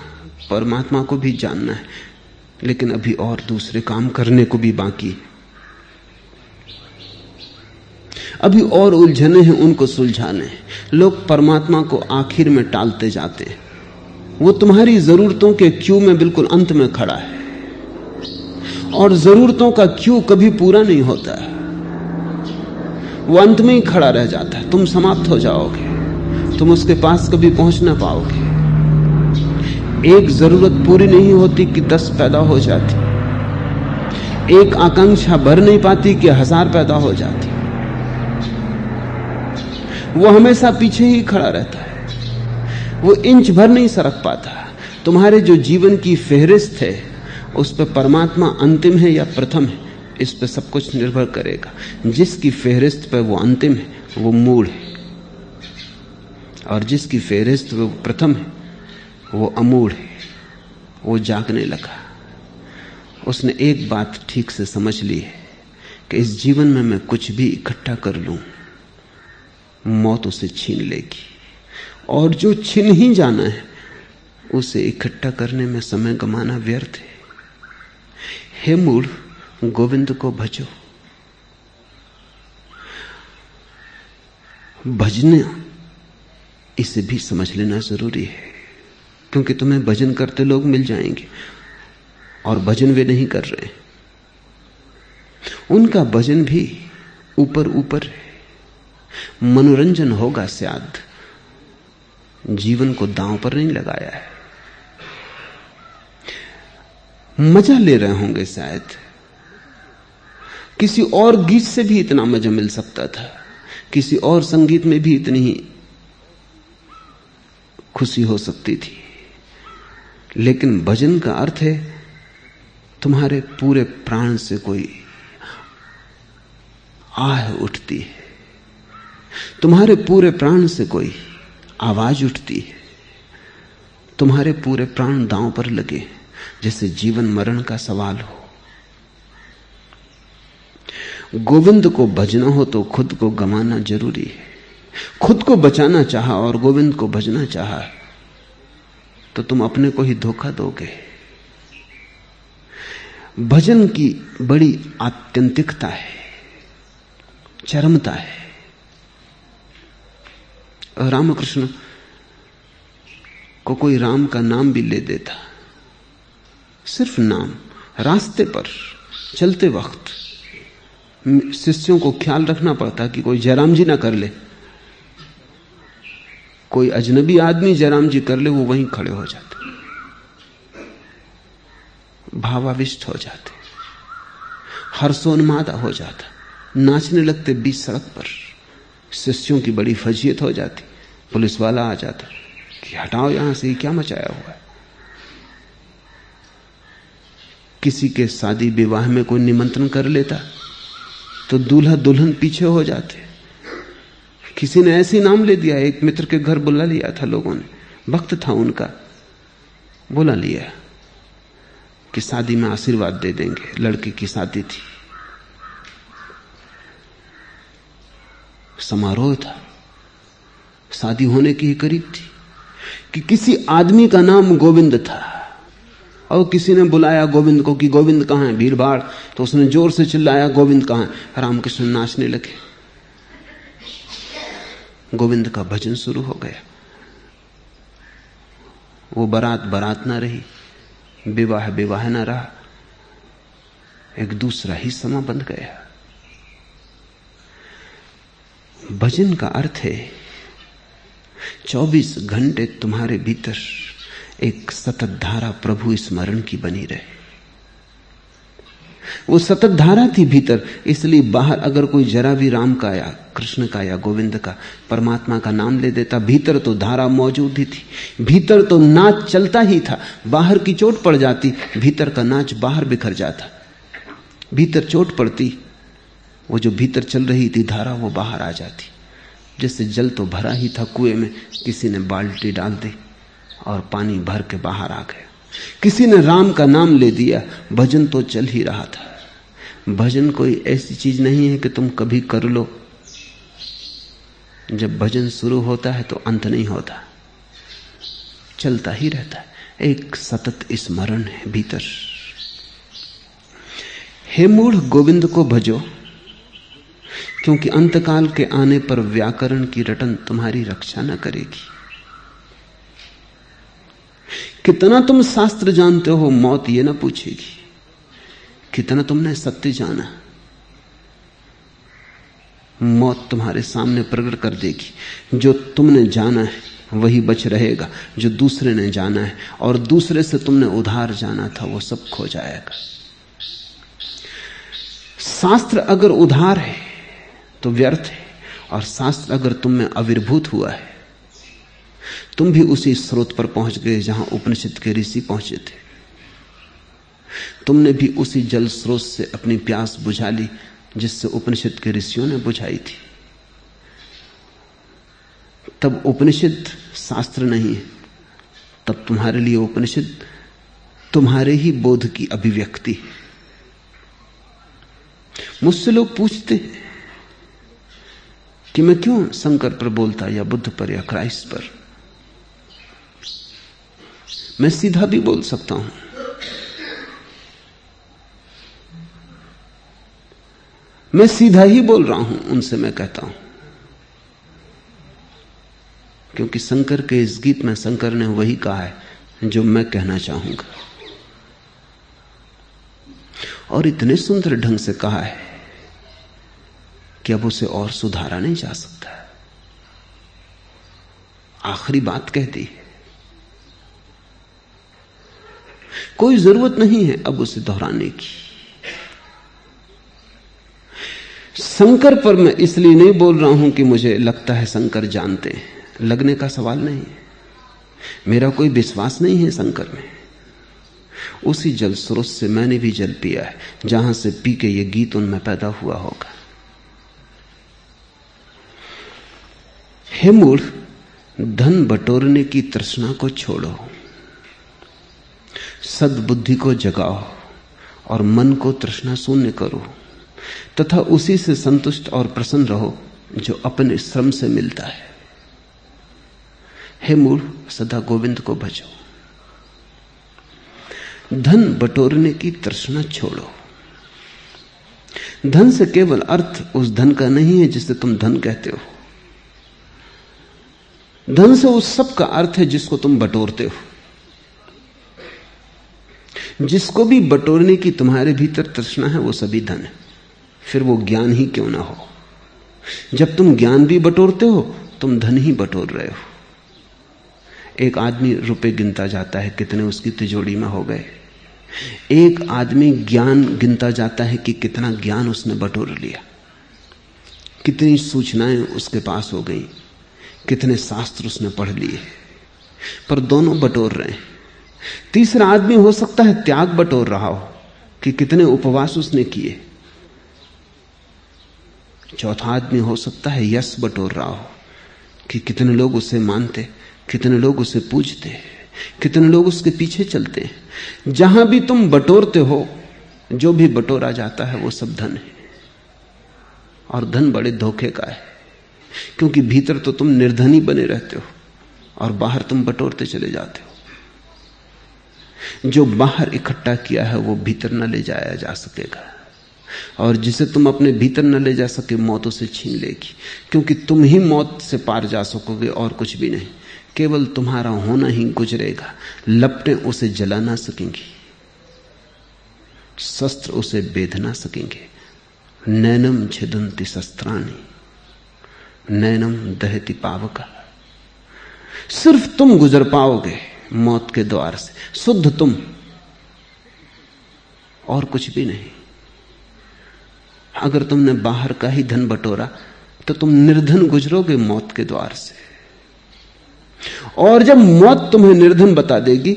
परमात्मा को भी जानना है, लेकिन अभी और दूसरे काम करने को भी बाकी है। अभी और उलझने हैं, उनको सुलझाने हैं। लोग परमात्मा को आखिर में टालते जाते हैं। वो तुम्हारी जरूरतों के क्यू में बिल्कुल अंत में खड़ा है, और जरूरतों का क्यू कभी पूरा नहीं होता है। वो अंत में ही खड़ा रह जाता है। तुम समाप्त हो जाओगे, तुम उसके पास कभी पहुंच ना पाओगे। एक जरूरत पूरी नहीं होती कि 10 पैदा हो जाती। एक आकांक्षा भर नहीं पाती कि 1000 पैदा हो जाती। वो हमेशा पीछे ही खड़ा रहता है, वो इंच भर नहीं सरक पाता। तुम्हारे जो जीवन की फेहरिस्त है उस पर परमात्मा अंतिम है या प्रथम है, इस पर सब कुछ निर्भर करेगा। जिसकी फेहरिस्त पर वो अंतिम है वो मूढ़ है, और जिसकी फेहरिस्त पर वो प्रथम है वो अमूढ़ है। वो जागने लगा। उसने एक बात ठीक से समझ ली है कि इस जीवन में मैं कुछ भी इकट्ठा कर लूं, मौत उसे छीन लेगी, और जो छीन ही जाना है उसे इकट्ठा करने में समय गंवाना व्यर्थ है। हे मूढ़, गोविंद को भजो। भजने इसे भी समझ लेना जरूरी है, क्योंकि तुम्हें भजन करते लोग मिल जाएंगे और भजन वे नहीं कर रहे। उनका भजन भी ऊपर ऊपर है, मनोरंजन होगा शायद, जीवन को दांव पर नहीं लगाया है। मजा ले रहे होंगे शायद, किसी और गीत से भी इतना मजा मिल सकता था, किसी और संगीत में भी इतनी ही खुशी हो सकती थी। लेकिन भजन का अर्थ है तुम्हारे पूरे प्राण से कोई आह उठती है, तुम्हारे पूरे प्राण से कोई आवाज उठती है, तुम्हारे पूरे प्राण दांव पर लगे, जैसे जीवन मरण का सवाल हो। गोविंद को भजना हो तो खुद को गंवाना जरूरी है। खुद को बचाना चाहा और गोविंद को भजना चाहा तो तुम अपने को ही धोखा दोगे। भजन की बड़ी आत्यंतिकता है, चरमता है। रामकृष्ण को कोई राम का नाम भी ले देता, सिर्फ नाम, रास्ते पर चलते वक्त शिष्यों को ख्याल रखना पड़ता कि कोई जयराम जी ना कर ले, कोई अजनबी आदमी जयराम जी कर ले, वो वहीं खड़े हो जाते, भावाविष्ट हो जाते, हर्षोन्मादा हो जाता, नाचने लगते बीच सड़क पर। शिष्यों की बड़ी फजीयत हो जाती, पुलिस वाला आ जाता कि हटाओ यहां से, क्या मचाया हुआ है। किसी के शादी विवाह में कोई निमंत्रण कर लेता तो दूल्हा दुल्हन पीछे हो जाते। किसी ने ऐसे नाम ले दिया, एक मित्र के घर बुला लिया था लोगों ने, वक्त था उनका, बुला लिया कि शादी में आशीर्वाद दे देंगे। लड़की की शादी थी, समारोह था, शादी होने की ही करीब थी कि किसी आदमी का नाम गोविंद था और किसी ने बुलाया गोविंद को कि गोविंद कहां है। भीड़ भाड़, तो उसने जोर से चिल्लाया गोविंद कहां है। रामकृष्ण नाचने लगे, गोविंद का भजन शुरू हो गया। वो बारात बारात ना रही, विवाह विवाह ना रहा, एक दूसरा ही समा बंध गया। भजन का अर्थ है 24 घंटे तुम्हारे भीतर एक सतत धारा प्रभु स्मरण की बनी रहे। वो सतत धारा थी भीतर, इसलिए बाहर अगर कोई जरा भी राम का या कृष्ण का या गोविंद का, परमात्मा का नाम ले देता, भीतर तो धारा मौजूद ही थी, भीतर तो नाच चलता ही था। बाहर की चोट पड़ जाती, भीतर का नाच बाहर बिखर जाता। भीतर चोट पड़ती, वो जो भीतर चल रही थी धारा वो बाहर आ जाती। जैसे जल तो भरा ही था कुएं में, किसी ने बाल्टी डाल दी और पानी भर के बाहर आ गया। किसी ने राम का नाम ले दिया, भजन तो चल ही रहा था। भजन कोई ऐसी चीज नहीं है कि तुम कभी कर लो। जब भजन शुरू होता है तो अंत नहीं होता, चलता ही रहता है, एक सतत स्मरण है भीतर। हे मूढ़, गोविंद को भजो, क्योंकि अंतकाल के आने पर व्याकरण की रटन तुम्हारी रक्षा न करेगी। कितना तुम शास्त्र जानते हो, मौत ये ना पूछेगी। कितना तुमने सत्य जाना, मौत तुम्हारे सामने प्रकट कर देगी। जो तुमने जाना है वही बच रहेगा, जो दूसरे ने जाना है और दूसरे से तुमने उधार जाना था वो सब खो जाएगा। शास्त्र अगर उधार है तो व्यर्थ है, और शास्त्र अगर तुम में आविर्भूत हुआ है, तुम भी उसी स्रोत पर पहुंच गए जहां उपनिषद के ऋषि पहुंचे थे। तुमने भी उसी जल स्रोत से अपनी प्यास बुझा ली जिससे उपनिषद के ऋषियों ने बुझाई थी। तब उपनिषद शास्त्र नहीं है, तब तुम्हारे लिए उपनिषद तुम्हारे ही बोध की अभिव्यक्ति है। मुझसे लोग पूछते हैं कि मैं क्यों शंकर पर बोलता, या बुद्ध पर, या क्राइस्ट पर। मैं सीधा भी बोल सकता हूं। मैं सीधा ही बोल रहा हूं उनसे, मैं कहता हूं, क्योंकि शंकर के इस गीत में शंकर ने वही कहा है जो मैं कहना चाहूंगा, और इतने सुंदर ढंग से कहा है कि अब उसे और सुधारा नहीं जा सकता। आखिरी बात कह दी, कोई जरूरत नहीं है अब उसे दोहराने की। शंकर पर मैं इसलिए नहीं बोल रहा हूं कि मुझे लगता है शंकर जानते हैं, लगने का सवाल नहीं है। मेरा कोई विश्वास नहीं है शंकर में। उसी जल स्रोत से मैंने भी जल पिया है, जहां से पी के ये गीत उनमें पैदा हुआ होगा। हे मूढ़, धन बटोरने की तृष्णा को छोड़ो, सद्बुद्धि को जगाओ और मन को तृष्णा शून्य करो, तथा उसी से संतुष्ट और प्रसन्न रहो जो अपने श्रम से मिलता है। हे मूढ़, सदा गोविंद को भजो। धन बटोरने की तृष्णा छोड़ो। धन से केवल अर्थ उस धन का नहीं है जिसे तुम धन कहते हो। धन से उस सब का अर्थ है जिसको तुम बटोरते हो। जिसको भी बटोरने की तुम्हारे भीतर तृष्णा है वो सभी धन है, फिर वो ज्ञान ही क्यों ना हो। जब तुम ज्ञान भी बटोरते हो तुम धन ही बटोर रहे हो। एक आदमी रुपए गिनता जाता है कितने उसकी तिजोरी में हो गए। एक आदमी ज्ञान गिनता जाता है कि कितना ज्ञान उसने बटोर लिया, कितनी सूचनाएं उसके पास हो गई, कितने शास्त्र उसने पढ़ लिए, पर दोनों बटोर रहे हैं। तीसरा आदमी हो सकता है त्याग बटोर रहा हो कि कितने उपवास उसने किए। चौथा आदमी हो सकता है यश बटोर रहा हो कि कितने लोग उसे मानते, कितने लोग उसे पूजते, कितने लोग उसके पीछे चलते हैं। जहां भी तुम बटोरते हो, जो भी बटोरा जाता है वो सब धन है। और धन बड़े धोखे का है, क्योंकि भीतर तो तुम निर्धनी बने रहते हो और बाहर तुम बटोरते चले जाते हो। जो बाहर इकट्ठा किया है वो भीतर न ले जाया जा सकेगा, और जिसे तुम अपने भीतर न ले जा सके मौत उसे छीन लेगी, क्योंकि तुम ही मौत से पार जा सकोगे और कुछ भी नहीं। केवल तुम्हारा होना ही गुजरेगा। लपटें उसे जला ना सकेंगी, शस्त्र उसे बेध ना सकेंगे। नैनम छिदंति शस्त्राणि नैनम दहति पावका। सिर्फ तुम गुजर पाओगे मौत के द्वार से, शुद्ध तुम, और कुछ भी नहीं। अगर तुमने बाहर का ही धन बटोरा तो तुम निर्धन गुजरोगे मौत के द्वार से। और जब मौत तुम्हें निर्धन बता देगी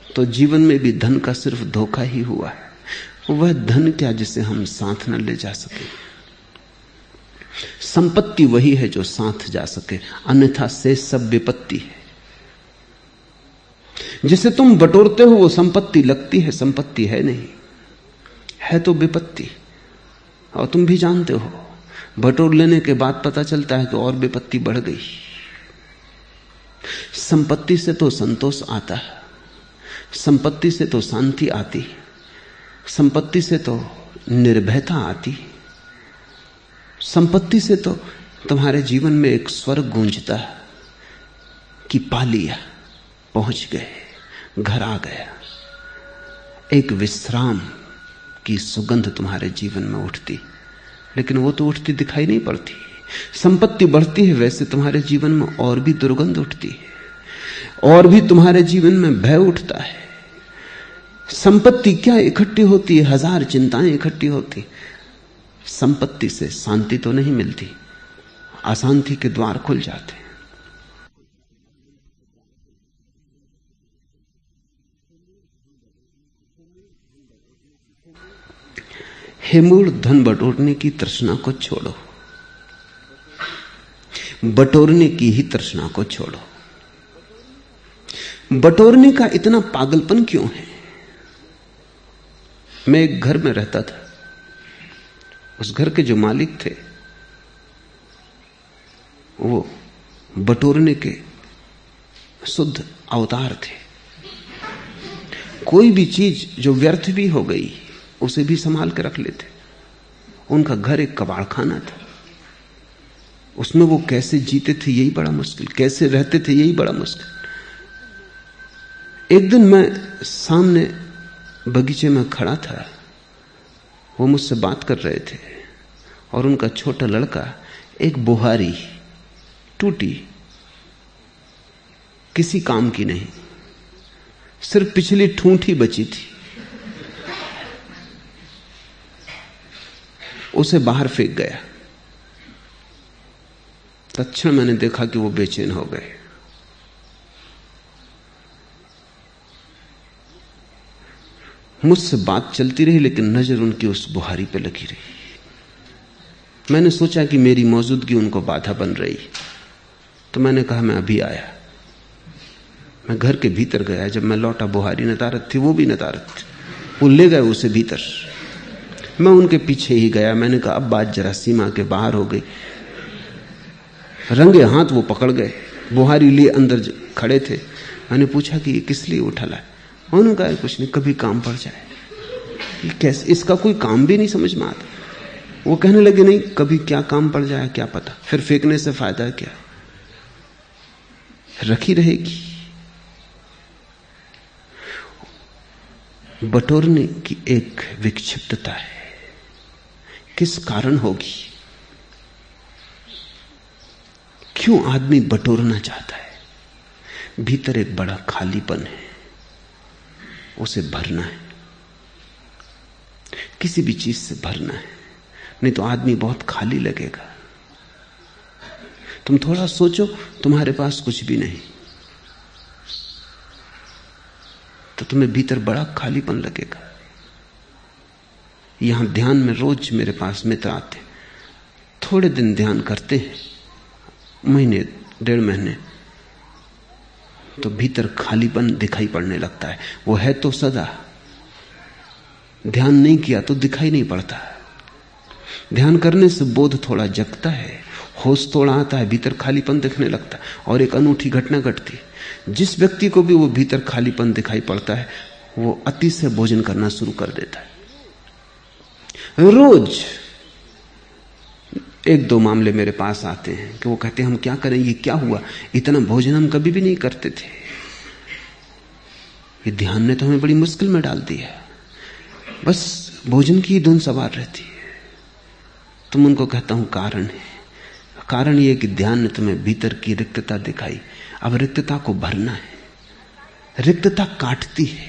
तो जीवन में भी धन का सिर्फ धोखा ही हुआ है। वह धन क्या जिसे हम साथ न ले जा सके। संपत्ति वही है जो साथ जा सके, अन्यथा से सब विपत्ति है। जिसे तुम बटोरते हो वो संपत्ति लगती है, संपत्ति है नहीं, है तो विपत्ति। और तुम भी जानते हो, बटोर लेने के बाद पता चलता है कि और विपत्ति बढ़ गई। संपत्ति से तो संतोष आता है, संपत्ति से तो शांति आती, संपत्ति से तो निर्भयता आती, संपत्ति से तो तुम्हारे जीवन में एक स्वर गूंजता है कि पा लिया, पहुंच गए, घर आ गया। एक विश्राम की सुगंध तुम्हारे जीवन में उठती, लेकिन वो तो उठती दिखाई नहीं पड़ती। संपत्ति बढ़ती है वैसे तुम्हारे जीवन में और भी दुर्गंध उठती है, और भी तुम्हारे जीवन में भय उठता है। संपत्ति क्या इकट्ठी होती है, हजार चिंताएं इकट्ठी होती। संपत्ति से शांति तो नहीं मिलती, अशांति के द्वार खुल जाते हैं। हे मूढ़, धन बटोरने की तृष्णा को छोड़ो, बटोरने की ही तृष्णा को छोड़ो। बटोरने का इतना पागलपन क्यों है? मैं एक घर में रहता था। उस घर के जो मालिक थे वो बटोरने के शुद्ध अवतार थे। कोई भी चीज जो व्यर्थ भी हो गई उसे भी संभाल के रख लेते। उनका घर एक कबाड़खाना था। उसमें वो कैसे जीते थे यही बड़ा मुश्किल, कैसे रहते थे यही बड़ा मुश्किल। एक दिन मैं सामने बगीचे में खड़ा था, वो मुझसे बात कर रहे थे और उनका छोटा लड़का एक बुहारी टूटी, किसी काम की नहीं, सिर्फ पिछली ठूंठ ही बची थी, उसे बाहर फेंक गया। तत्क्षण मैंने देखा कि वो बेचैन हो गए। मुझसे बात चलती रही लेकिन नजर उनकी उस बुहारी पे लगी रही। मैंने सोचा कि मेरी मौजूदगी उनको बाधा बन रही, तो मैंने कहा मैं अभी आया। मैं घर के भीतर गया। जब मैं लौटा बुहारी नदारत थी, वो भी नदारत थी। वो ले गए उसे भीतर। मैं उनके पीछे ही गया। मैंने कहा अब बात जरा सीमा के बाहर हो गई। रंगे हाथ वो पकड़ गए, बुहारी लिए अंदर खड़े थे। मैंने पूछा कि ये किस लिए उठा लाए? उन्होंने कहा कुछ नहीं, कभी काम पड़ जाए। कैसे, इसका कोई काम भी नहीं समझ में आता। वो कहने लगे नहीं, कभी क्या काम पड़ जाए क्या पता, फिर फेंकने से फायदा क्या, रखी रहेगी। बटोरने की एक विक्षिप्तता है, किस कारण होगी? क्यों आदमी बटोरना चाहता है? भीतर एक बड़ा खालीपन है, उसे भरना है, किसी भी चीज से भरना है, नहीं तो आदमी बहुत खाली लगेगा। तुम थोड़ा सोचो, तुम्हारे पास कुछ भी नहीं तो तुम्हें भीतर बड़ा खालीपन लगेगा। यहां ध्यान में रोज मेरे पास मित्र आते, थोड़े दिन ध्यान करते हैं, महीने 1.5 महीने, तो भीतर खालीपन दिखाई पड़ने लगता है। वो है तो सदा, ध्यान नहीं किया तो दिखाई नहीं पड़ता। ध्यान करने से बोध थोड़ा जगता है, होश थोड़ा आता है, भीतर खालीपन दिखने लगता है। और एक अनूठी घटना घटती, जिस व्यक्ति को भी वो भीतर खालीपन दिखाई पड़ता है वो अति से भोजन करना शुरू कर देता है। रोज 1-2 मामले मेरे पास आते हैं कि वो कहते हैं हम क्या करें, ये क्या हुआ, इतना भोजन हम कभी भी नहीं करते थे, ये ध्यान ने तो हमें बड़ी मुश्किल में डाल दिया, बस भोजन की धुन सवार रहती है। तुम उनको कहता हूं कारण है, कारण ये कि ध्यान ने तुम्हें भीतर की रिक्तता दिखाई। अब रिक्तता को भरना है। रिक्तता काटती है,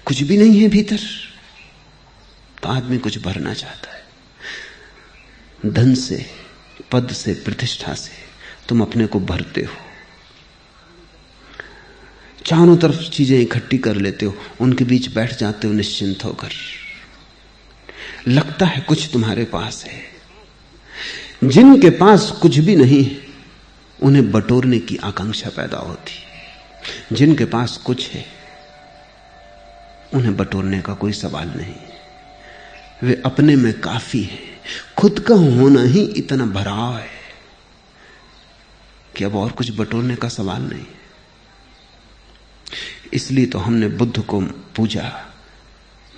कुछ भी नहीं है भीतर तो आदमी कुछ भरना चाहता है। धन से, पद से, प्रतिष्ठा से तुम अपने को भरते हो, चारों तरफ चीजें इकट्ठी कर लेते हो, उनके बीच बैठ जाते हो निश्चिंत होकर। लगता है कुछ तुम्हारे पास है। जिनके पास कुछ भी नहीं है उन्हें बटोरने की आकांक्षा पैदा होती। जिनके पास कुछ है उन्हें बटोरने का कोई सवाल नहीं, वे अपने में काफी है। खुद का होना ही इतना भराव है कि अब और कुछ बटोरने का सवाल नहीं। इसलिए तो हमने बुद्ध को पूजा,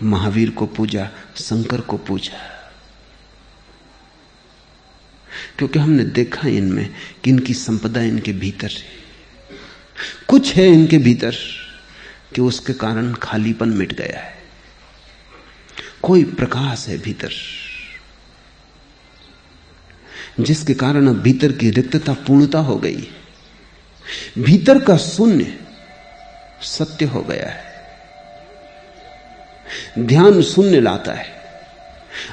महावीर को पूजा, शंकर को पूजा, क्योंकि हमने देखा इनमें कि इनकी संपदा इनके भीतर है। कुछ है इनके भीतर कि उसके कारण खालीपन मिट गया है। कोई प्रकाश है भीतर जिसके कारण अब भीतर की रिक्तता पूर्णता हो गई। भीतर का शून्य सत्य हो गया है। ध्यान शून्य लाता है।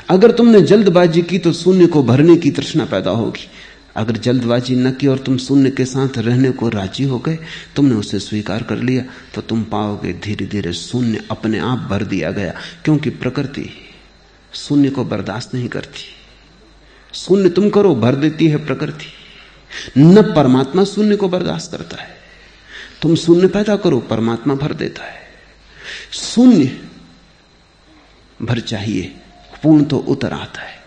अगर तुमने जल्दबाजी की तो शून्य को भरने की तृष्णा पैदा होगी। अगर जल्दबाजी न की और तुम शून्य के साथ रहने को राजी हो गए, तुमने उसे स्वीकार कर लिया, तो तुम पाओगे धीरे धीरे शून्य अपने आप भर दिया गया। क्योंकि प्रकृति शून्य को बर्दाश्त नहीं करती। शून्य तुम करो, भर देती है प्रकृति। न परमात्मा शून्य को बर्दाश्त करता है। तुम शून्य पैदा करो, परमात्मा भर देता है। शून्य भर चाहिए, पूर्ण तो उतर आता है।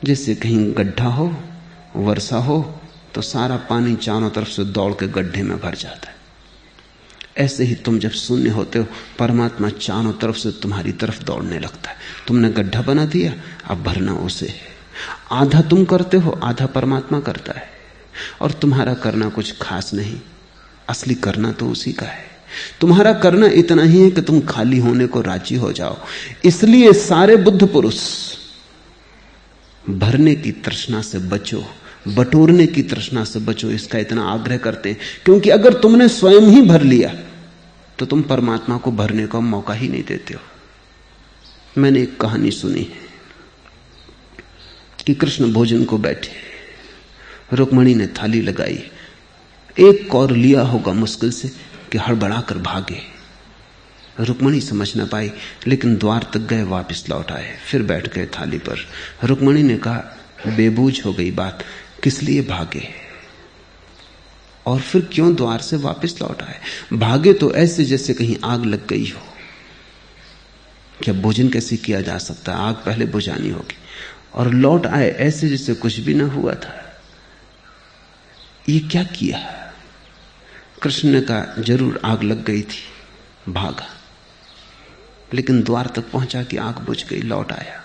जैसे कहीं गड्ढा हो, वर्षा हो, तो सारा पानी चारों तरफ से दौड़ के गड्ढे में भर जाता है। ऐसे ही तुम जब शून्य होते हो, परमात्मा चारों तरफ से तुम्हारी तरफ दौड़ने लगता है। तुमने गड्ढा बना दिया, अब भरना उसे है। आधा तुम करते हो, आधा परमात्मा करता है। और तुम्हारा करना कुछ खास नहीं, असली करना तो उसी का है। तुम्हारा करना इतना ही है कि तुम खाली होने को राजी हो जाओ। इसलिए सारे बुद्ध पुरुष भरने की तृष्णा से बचो, बटोरने की तृष्णा से बचो, इसका इतना आग्रह करते हैं। क्योंकि अगर तुमने स्वयं ही भर लिया तो तुम परमात्मा को भरने का मौका ही नहीं देते हो। मैंने एक कहानी सुनी है कि कृष्ण भोजन को बैठे, रुक्मणी ने थाली लगाई, एक कौर लिया होगा मुश्किल से कि हड़बड़ा कर भागे। रुक्मणी समझ ना पाई, लेकिन द्वार तक गए, वापस लौट आए, फिर बैठ गए थाली पर। रुक्मणी ने कहा, बेबूझ हो गई बात, किस लिए भागे और फिर क्यों द्वार से वापस लौट आए? भागे तो ऐसे जैसे कहीं आग लग गई हो। क्या भोजन कैसे किया जा सकता है? आग पहले बुझानी होगी। और लौट आए ऐसे जैसे कुछ भी ना हुआ था। ये क्या किया? कृष्ण ने कहा, जरूर आग लग गई थी, भागा, लेकिन द्वार तक पहुंचा कि आग बुझ गई, लौट आया।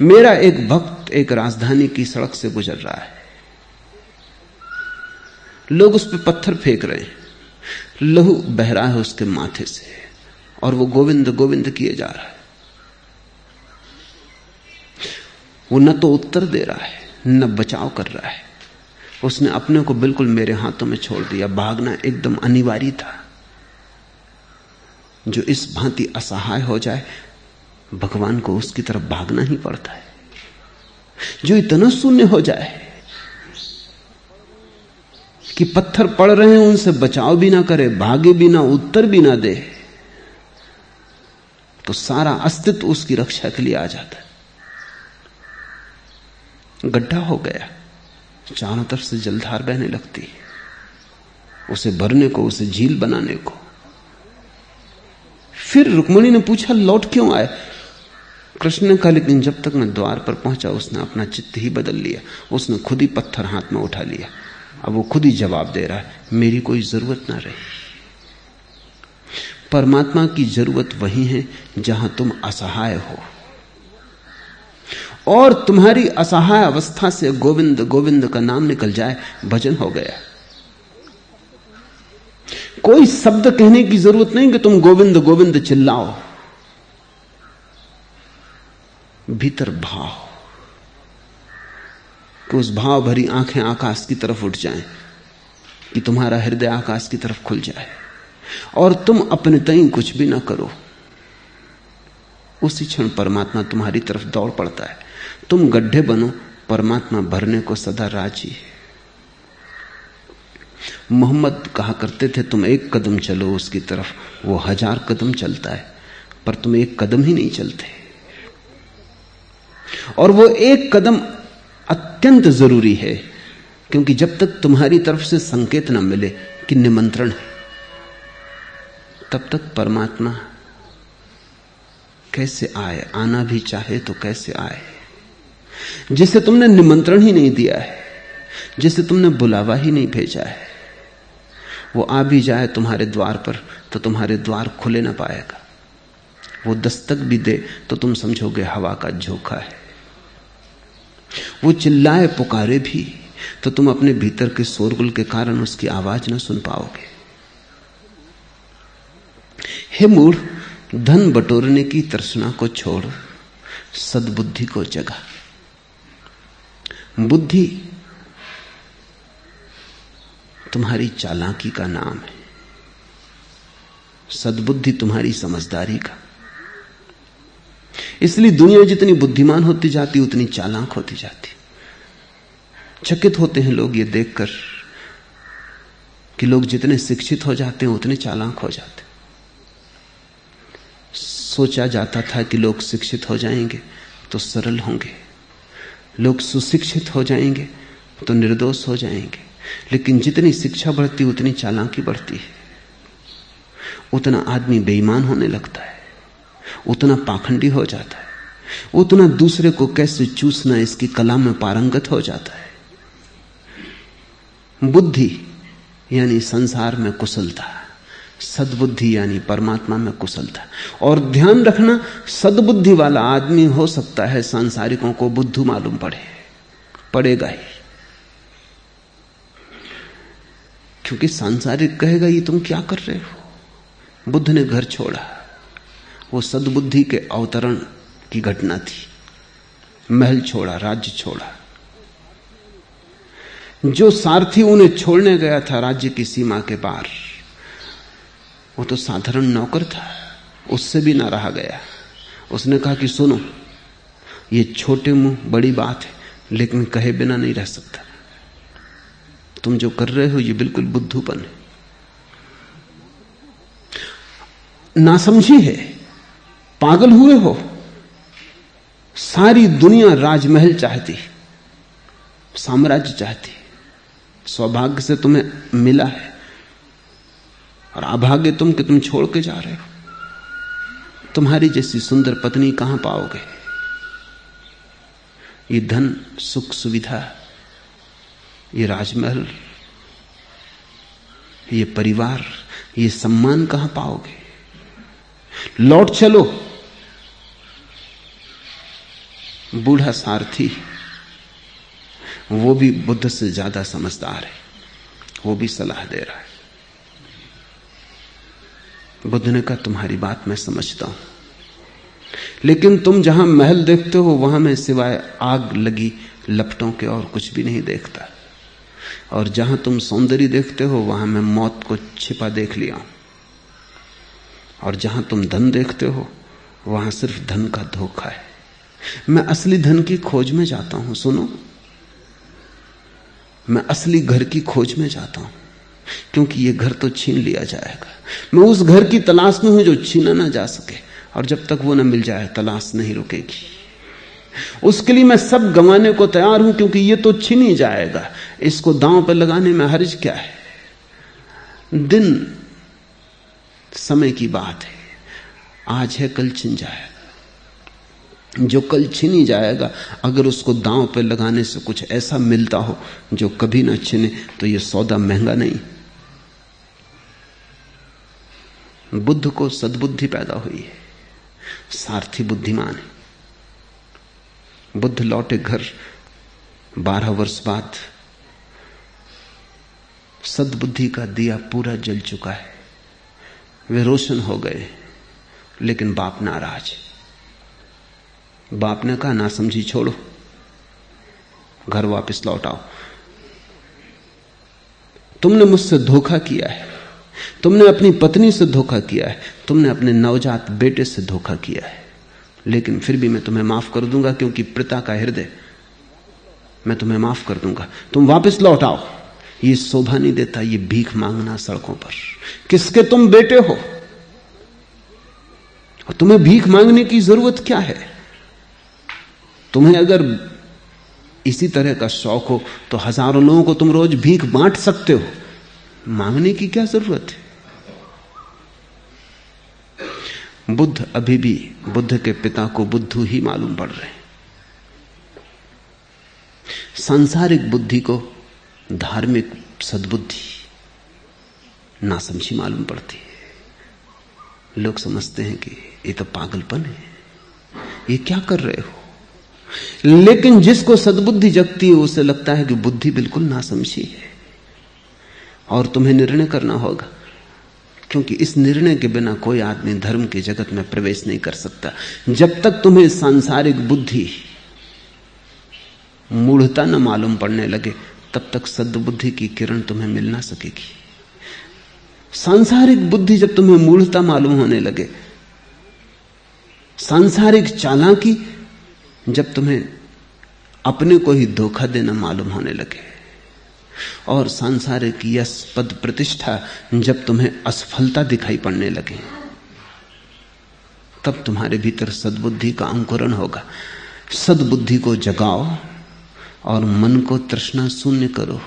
मेरा एक भक्त एक राजधानी की सड़क से गुजर रहा है, लोग उस पर पत्थर फेंक रहे हैं, लहू बह रहा है उसके माथे से, और वो गोविंद गोविंद किए जा रहा है। वो न तो उत्तर दे रहा है, न बचाव कर रहा है। उसने अपने को बिल्कुल मेरे हाथों में छोड़ दिया। भागना एकदम अनिवार्य था। जो इस भांति असहाय हो जाए, भगवान को उसकी तरफ भागना ही पड़ता है। जो इतना शून्य हो जाए कि पत्थर पड़ रहे हैं, उनसे बचाव भी ना करे, भागे भी ना, उत्तर भी ना दे, तो सारा अस्तित्व उसकी रक्षा के लिए आ जाता है। गड्ढा हो गया, चारों तरफ से जलधार बहने लगती, उसे भरने को, उसे झील बनाने को। फिर रुक्मणी ने पूछा, लौट क्यों आए? कृष्ण ने कहा, लेकिन जब तक मैं द्वार पर पहुंचा, उसने अपना चित्त ही बदल लिया। उसने खुद ही पत्थर हाथ में उठा लिया। अब वो खुद ही जवाब दे रहा है, मेरी कोई जरूरत ना रही। परमात्मा की जरूरत वही है जहां तुम असहाय हो, और तुम्हारी असहाय अवस्था से गोविंद गोविंद का नाम निकल जाए, भजन हो गया। कोई शब्द कहने की जरूरत नहीं कि तुम गोविंद गोविंद चिल्लाओ, भीतर भाव, कि उस भाव भरी आंखें आकाश की तरफ उठ जाएं, कि तुम्हारा हृदय आकाश की तरफ खुल जाए, और तुम अपने तई कुछ भी ना करो। उसी क्षण परमात्मा तुम्हारी तरफ दौड़ पड़ता है। तुम गड्ढे बनो, परमात्मा भरने को सदा राजी है। मोहम्मद कहा करते थे, तुम एक कदम चलो उसकी तरफ, वो 1000 कदम चलता है, पर तुम एक कदम ही नहीं चलते। और वो एक कदम अत्यंत जरूरी है, क्योंकि जब तक तुम्हारी तरफ से संकेत न मिले कि निमंत्रण है, तब तक परमात्मा कैसे आए? आना भी चाहे तो कैसे आए? जिसे तुमने निमंत्रण ही नहीं दिया है, जिसे तुमने बुलावा ही नहीं भेजा है, वो आ भी जाए तुम्हारे द्वार पर तो तुम्हारे द्वार खुले ना पाएगा। वो दस्तक भी दे तो तुम समझोगे हवा का झोंका है। वो चिल्लाए पुकारे भी तो तुम अपने भीतर के शोरगुल के कारण उसकी आवाज ना सुन पाओगे। हे मूढ़, धन बटोरने की तृष्णा को छोड़, सद्बुद्धि को जगा। बुद्धि तुम्हारी चालाकी का नाम है, सद्बुद्धि तुम्हारी समझदारी का। इसलिए दुनिया जितनी बुद्धिमान होती जाती उतनी चालाक होती जाती। चकित होते हैं लोग ये देखकर कि लोग जितने शिक्षित हो जाते हैं उतने चालाक हो जाते। सोचा जाता था कि लोग शिक्षित हो जाएंगे तो सरल होंगे, लोग सुशिक्षित हो जाएंगे तो निर्दोष हो जाएंगे, लेकिन जितनी शिक्षा बढ़ती उतनी चालाकी बढ़ती है, उतना आदमी बेईमान होने लगता है, उतना पाखंडी हो जाता है, उतना दूसरे को कैसे चूसना इसकी कला में पारंगत हो जाता है। बुद्धि यानी संसार में कुशलता, सद्बुद्धि यानी परमात्मा में कुशलता। और ध्यान रखना, सद्बुद्धि वाला आदमी हो सकता है सांसारिकों को बुद्धू मालूम पड़ेगा ही, क्योंकि सांसारिक कहेगा ये तुम क्या कर रहे हो। बुद्ध ने घर छोड़ा, वो सद्बुद्धि के अवतरण की घटना थी। महल छोड़ा, राज्य छोड़ा। जो सारथी उन्हें छोड़ने गया था राज्य की सीमा के पार, वो तो साधारण नौकर था, उससे भी ना रहा गया। उसने कहा कि सुनो, ये छोटे मुंह बड़ी बात है, लेकिन कहे बिना नहीं रह सकता। तुम जो कर रहे हो ये बिल्कुल बुद्धूपन है, नासमझी है, पागल हुए हो। सारी दुनिया राजमहल चाहती, साम्राज्य चाहती, सौभाग्य से तुम्हें मिला है, और अभाग्य तुम कि तुम छोड़ के जा रहे हो। तुम्हारी जैसी सुंदर पत्नी कहां पाओगे? ये धन, सुख, सुविधा, ये राजमहल, ये परिवार, ये सम्मान कहां पाओगे? लौट चलो। बूढ़ा सारथी, वो भी बुद्ध से ज्यादा समझदार है, वो भी सलाह दे रहा है। बुद्ध ने कहा तुम्हारी बात मैं समझता हूं, लेकिन तुम जहां महल देखते हो वहां मैं सिवाय आग लगी लपटों के और कुछ भी नहीं देखता, और जहां तुम सौंदर्य देखते हो वहां मैं मौत को छिपा देख लिया हूं, और जहां तुम धन देखते हो वहां सिर्फ धन का धोखा है। मैं असली धन की खोज में जाता हूं। सुनो, मैं असली घर की खोज में जाता हूं, क्योंकि ये घर तो छीन लिया जाएगा। मैं उस घर की तलाश में हूं जो छीना ना जा सके, और जब तक वो ना मिल जाए तलाश नहीं रुकेगी। उसके लिए मैं सब गंवाने को तैयार हूं, क्योंकि ये तो छीन ही जाएगा। इसको दांव पर लगाने में हर्ज क्या है? दिन समय की बात है, आज है कल छिन जाएगा। जो कल छिन ही जाएगा, अगर उसको दांव पे लगाने से कुछ ऐसा मिलता हो जो कभी ना छिने, तो ये सौदा महंगा नहीं। बुद्ध को सद्बुद्धि पैदा हुई है, सारथी बुद्धिमान है। बुद्ध लौटे घर 12 वर्ष बाद। सद्बुद्धि का दिया पूरा जल चुका है, वे रोशन हो गए, लेकिन बाप नाराज। बाप ने कहा ना समझी छोड़ो, घर वापस लौट आओ। तुमने मुझसे धोखा किया है, तुमने अपनी पत्नी से धोखा किया है, तुमने अपने नवजात बेटे से धोखा किया है, लेकिन फिर भी मैं तुम्हें माफ कर दूंगा, क्योंकि पिता का हृदय, मैं तुम्हें माफ कर दूंगा। तुम वापस लौट आओ। ये शोभा नहीं देता ये भीख मांगना सड़कों पर। किसके तुम बेटे हो और तुम्हें भीख मांगने की जरूरत क्या है? तुम्हें अगर इसी तरह का शौक हो तो हजारों लोगों को तुम रोज भीख बांट सकते हो, मांगने की क्या जरूरत है? बुद्ध अभी भी बुद्ध के पिता को बुद्धू ही मालूम पड़ रहे हैं। सांसारिक बुद्धि को धार्मिक सद्बुद्धि नासमझी मालूम पड़ती है। लोग समझते हैं कि ये तो पागलपन है, ये क्या कर रहे हो? लेकिन जिसको सद्बुद्धि जगती है उसे लगता है कि बुद्धि बिल्कुल नासमझी है, और तुम्हें निर्णय करना होगा, क्योंकि इस निर्णय के बिना कोई आदमी धर्म के जगत में प्रवेश नहीं कर सकता। जब तक तुम्हें सांसारिक बुद्धि मूढ़ता न मालूम पड़ने लगे, तब तक सद्बुद्धि की किरण तुम्हें मिल ना सकेगी। सांसारिक बुद्धि जब तुम्हें मूढ़ता मालूम होने लगे, सांसारिक चालाकी जब तुम्हें अपने को ही धोखा देना मालूम होने लगे, और सांसारिक यश पद प्रतिष्ठा जब तुम्हें असफलता दिखाई पड़ने लगे, तब तुम्हारे भीतर सद्बुद्धि का अंकुरण होगा। सद्बुद्धि को जगाओ और मन को तृष्णा शून्य करो,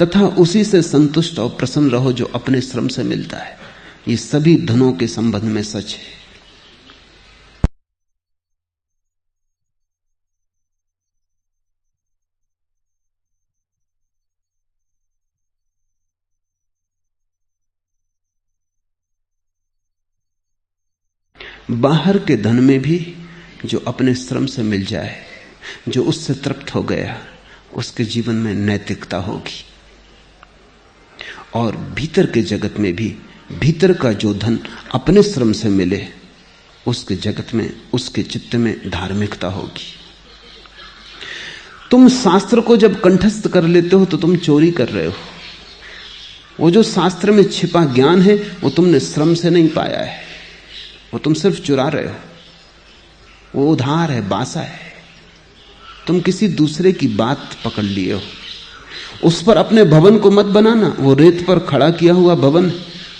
तथा उसी से संतुष्ट और प्रसन्न रहो जो अपने श्रम से मिलता है। ये सभी धनों के संबंध में सच है। बाहर के धन में भी जो अपने श्रम से मिल जाए, जो उससे तृप्त हो गया, उसके जीवन में नैतिकता होगी। और भीतर के जगत में भी भीतर का जो धन अपने श्रम से मिले, उसके जगत में, उसके चित्त में धार्मिकता होगी। तुम शास्त्र को जब कंठस्थ कर लेते हो तो तुम चोरी कर रहे हो। वो जो शास्त्र में छिपा ज्ञान है वो तुमने श्रम से नहीं पाया है, वो तुम सिर्फ चुरा रहे हो। वो उधार है, बासा है। तुम किसी दूसरे की बात पकड़ लिए हो। उस पर अपने भवन को मत बनाना। वो रेत पर खड़ा किया हुआ भवन,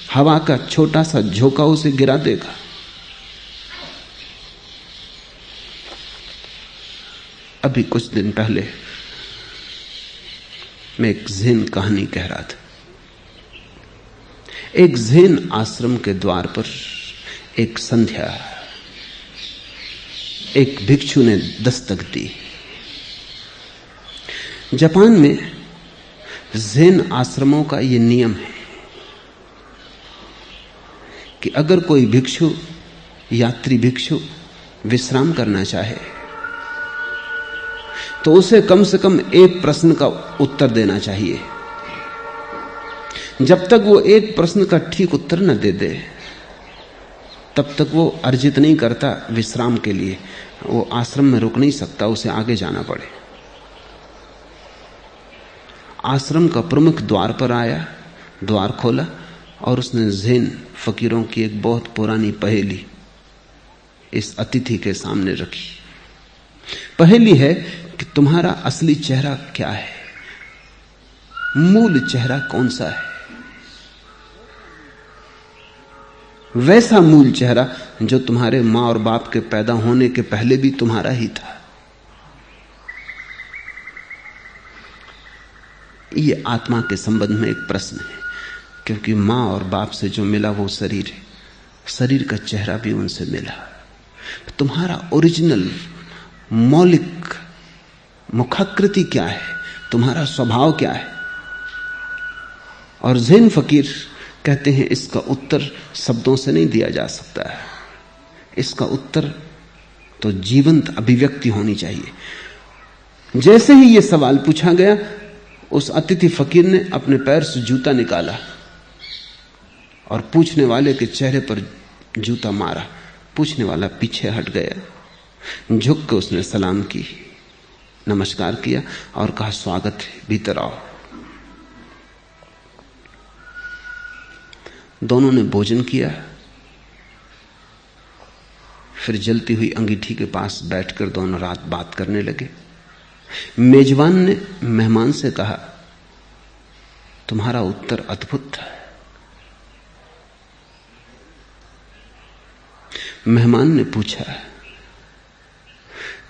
हवा का छोटा सा झोंका उसे गिरा देगा। अभी कुछ दिन पहले मैं एक ज़ेन कहानी कह रहा था। एक ज़ेन आश्रम के द्वार पर एक संध्या एक भिक्षु ने दस्तक दी। जापान में ज़ेन आश्रमों का यह नियम है कि अगर कोई भिक्षु, यात्री भिक्षु विश्राम करना चाहे तो उसे कम से कम एक प्रश्न का उत्तर देना चाहिए। जब तक वो एक प्रश्न का ठीक उत्तर न दे दे, तब तक वो अर्जित नहीं करता विश्राम के लिए। वो आश्रम में रुक नहीं सकता, उसे आगे जाना पड़े। आश्रम का प्रमुख द्वार पर आया, द्वार खोला और उसने ज़ेन फकीरों की एक बहुत पुरानी पहेली इस अतिथि के सामने रखी। पहेली है कि तुम्हारा असली चेहरा क्या है, मूल चेहरा कौन सा है। वैसा मूल चेहरा जो तुम्हारे मां और बाप के पैदा होने के पहले भी तुम्हारा ही था। ये आत्मा के संबंध में एक प्रश्न है, क्योंकि मां और बाप से जो मिला वो शरीर है, शरीर का चेहरा भी उनसे मिला। तुम्हारा ओरिजिनल मौलिक मुखाकृति क्या है, तुम्हारा स्वभाव क्या है। और ज़ेन फकीर कहते हैं इसका उत्तर शब्दों से नहीं दिया जा सकता है, इसका उत्तर तो जीवंत अभिव्यक्ति होनी चाहिए। जैसे ही यह सवाल पूछा गया, उस अतिथि फकीर ने अपने पैर से जूता निकाला और पूछने वाले के चेहरे पर जूता मारा। पूछने वाला पीछे हट गया। झुक के उसने सलाम की, नमस्कार किया और कहा, स्वागत है, भीतर आओ। दोनों ने भोजन किया, फिर जलती हुई अंगीठी के पास बैठकर दोनों रात बात करने लगे। मेजबान ने मेहमान से कहा, तुम्हारा उत्तर अद्भुत था। मेहमान ने पूछा,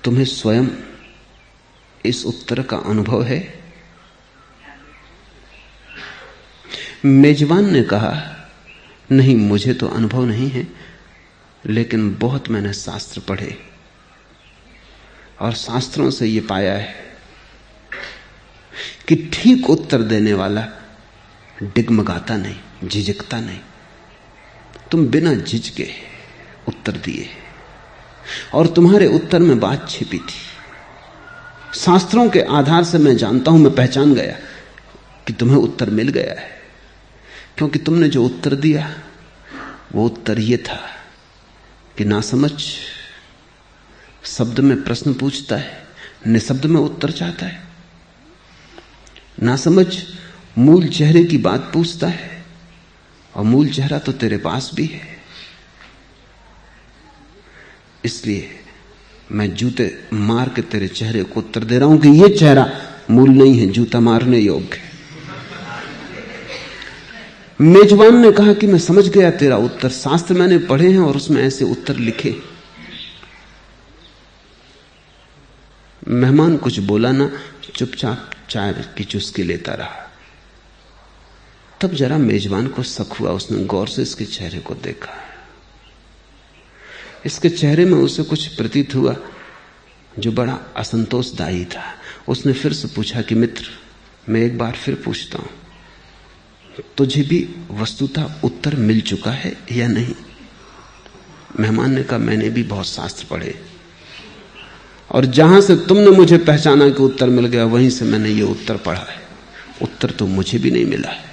तुम्हें स्वयं इस उत्तर का अनुभव है? मेजबान ने कहा, नहीं, मुझे तो अनुभव नहीं है, लेकिन बहुत मैंने शास्त्र पढ़े और शास्त्रों से यह पाया है कि ठीक उत्तर देने वाला डिगमगाता नहीं, झिझकता नहीं। तुम बिना झिझके उत्तर दिए और तुम्हारे उत्तर में बात छिपी थी। शास्त्रों के आधार से मैं जानता हूं, मैं पहचान गया कि तुम्हें उत्तर मिल गया है, क्योंकि तुमने जो उत्तर दिया वो उत्तर ये था कि नासमझ शब्द में प्रश्न पूछता है, निशब्द में उत्तर चाहता है। नासमझ मूल चेहरे की बात पूछता है और मूल चेहरा तो तेरे पास भी है। इसलिए मैं जूते मार के तेरे चेहरे को उत्तर दे रहा हूं कि यह चेहरा मूल नहीं है, जूता मारने योग्य है। मेजबान ने कहा कि मैं समझ गया तेरा उत्तर, शास्त्र मैंने पढ़े हैं और उसमें ऐसे उत्तर लिखे। मेहमान कुछ बोला ना, चुपचाप चाय की चुस्की लेता रहा। तब जरा मेजबान को शक हुआ। उसने गौर से इसके चेहरे को देखा। इसके चेहरे में उसे कुछ प्रतीत हुआ जो बड़ा असंतोषदायी था। उसने फिर से पूछा कि मित्र, मैं एक बार फिर पूछता हूं, तुझे भी वस्तुतः उत्तर मिल चुका है या नहीं? मेहमान ने कहा, मैंने भी बहुत शास्त्र पढ़े और जहां से तुमने मुझे पहचाना कि उत्तर मिल गया, वहीं से मैंने ये उत्तर पढ़ा है। उत्तर तो मुझे भी नहीं मिला है।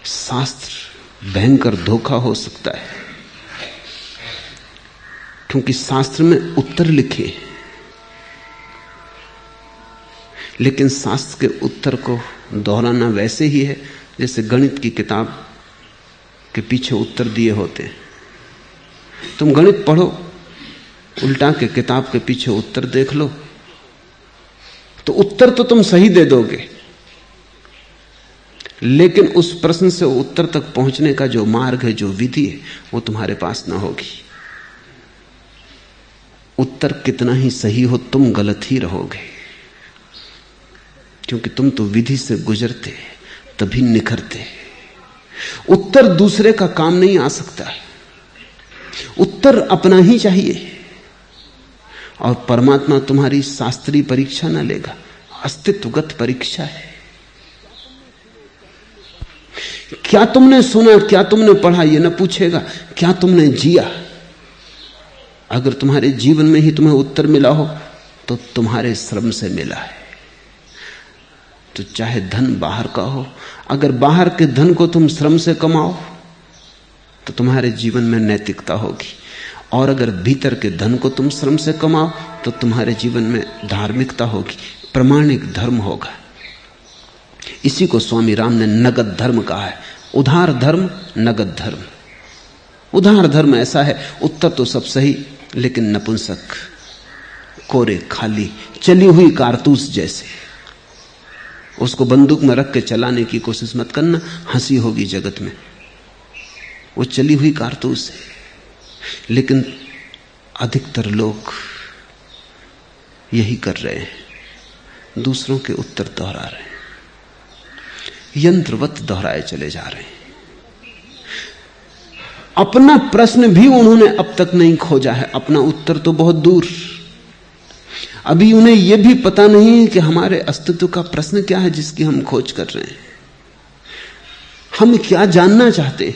शास्त्र भयंकर धोखा हो सकता है, क्योंकि शास्त्र में उत्तर लिखे, लेकिन शास्त्र के उत्तर को दोहराना वैसे ही है जैसे गणित की किताब के पीछे उत्तर दिए होते हैं। तुम गणित पढ़ो, उल्टा के किताब के पीछे उत्तर देख लो, तो उत्तर तो तुम सही दे दोगे, लेकिन उस प्रश्न से उत्तर तक पहुंचने का जो मार्ग है, जो विधि है, वो तुम्हारे पास ना होगी। उत्तर कितना ही सही हो, तुम गलत ही रहोगे, क्योंकि तुम तो विधि से गुजरते तभी निखरते। उत्तर दूसरे का काम नहीं आ सकता, उत्तर अपना ही चाहिए। और परमात्मा तुम्हारी शास्त्रीय परीक्षा ना लेगा, अस्तित्वगत परीक्षा है। क्या तुमने सुना, क्या तुमने पढ़ा, यह ना पूछेगा, क्या तुमने जिया। अगर तुम्हारे जीवन में ही तुम्हें उत्तर मिला हो तो तुम्हारे श्रम से मिला है। तो चाहे धन बाहर का हो, अगर बाहर के धन को तुम श्रम से कमाओ तो तुम्हारे जीवन में नैतिकता होगी, और अगर भीतर के धन को तुम श्रम से कमाओ तो तुम्हारे जीवन में धार्मिकता होगी, प्रामाणिक धर्म होगा। इसी को स्वामी राम ने नगद धर्म कहा है। उधार धर्म, नगद धर्म। उधार धर्म ऐसा है, उत्तर तो सब सही, लेकिन नपुंसक, कोरे, खाली, चली हुई कारतूस जैसे। उसको बंदूक में रख के चलाने की कोशिश मत करना, हंसी होगी जगत में। वो चली हुई कारतूस है। लेकिन अधिकतर लोग यही कर रहे हैं, दूसरों के उत्तर दोहरा रहे हैं, यंत्रवत दोहराए चले जा रहे हैं। अपना प्रश्न भी उन्होंने अब तक नहीं खोजा है, अपना उत्तर तो बहुत दूर। अभी उन्हें यह भी पता नहीं है कि हमारे अस्तित्व का प्रश्न क्या है जिसकी हम खोज कर रहे हैं। हम क्या जानना चाहते हैं,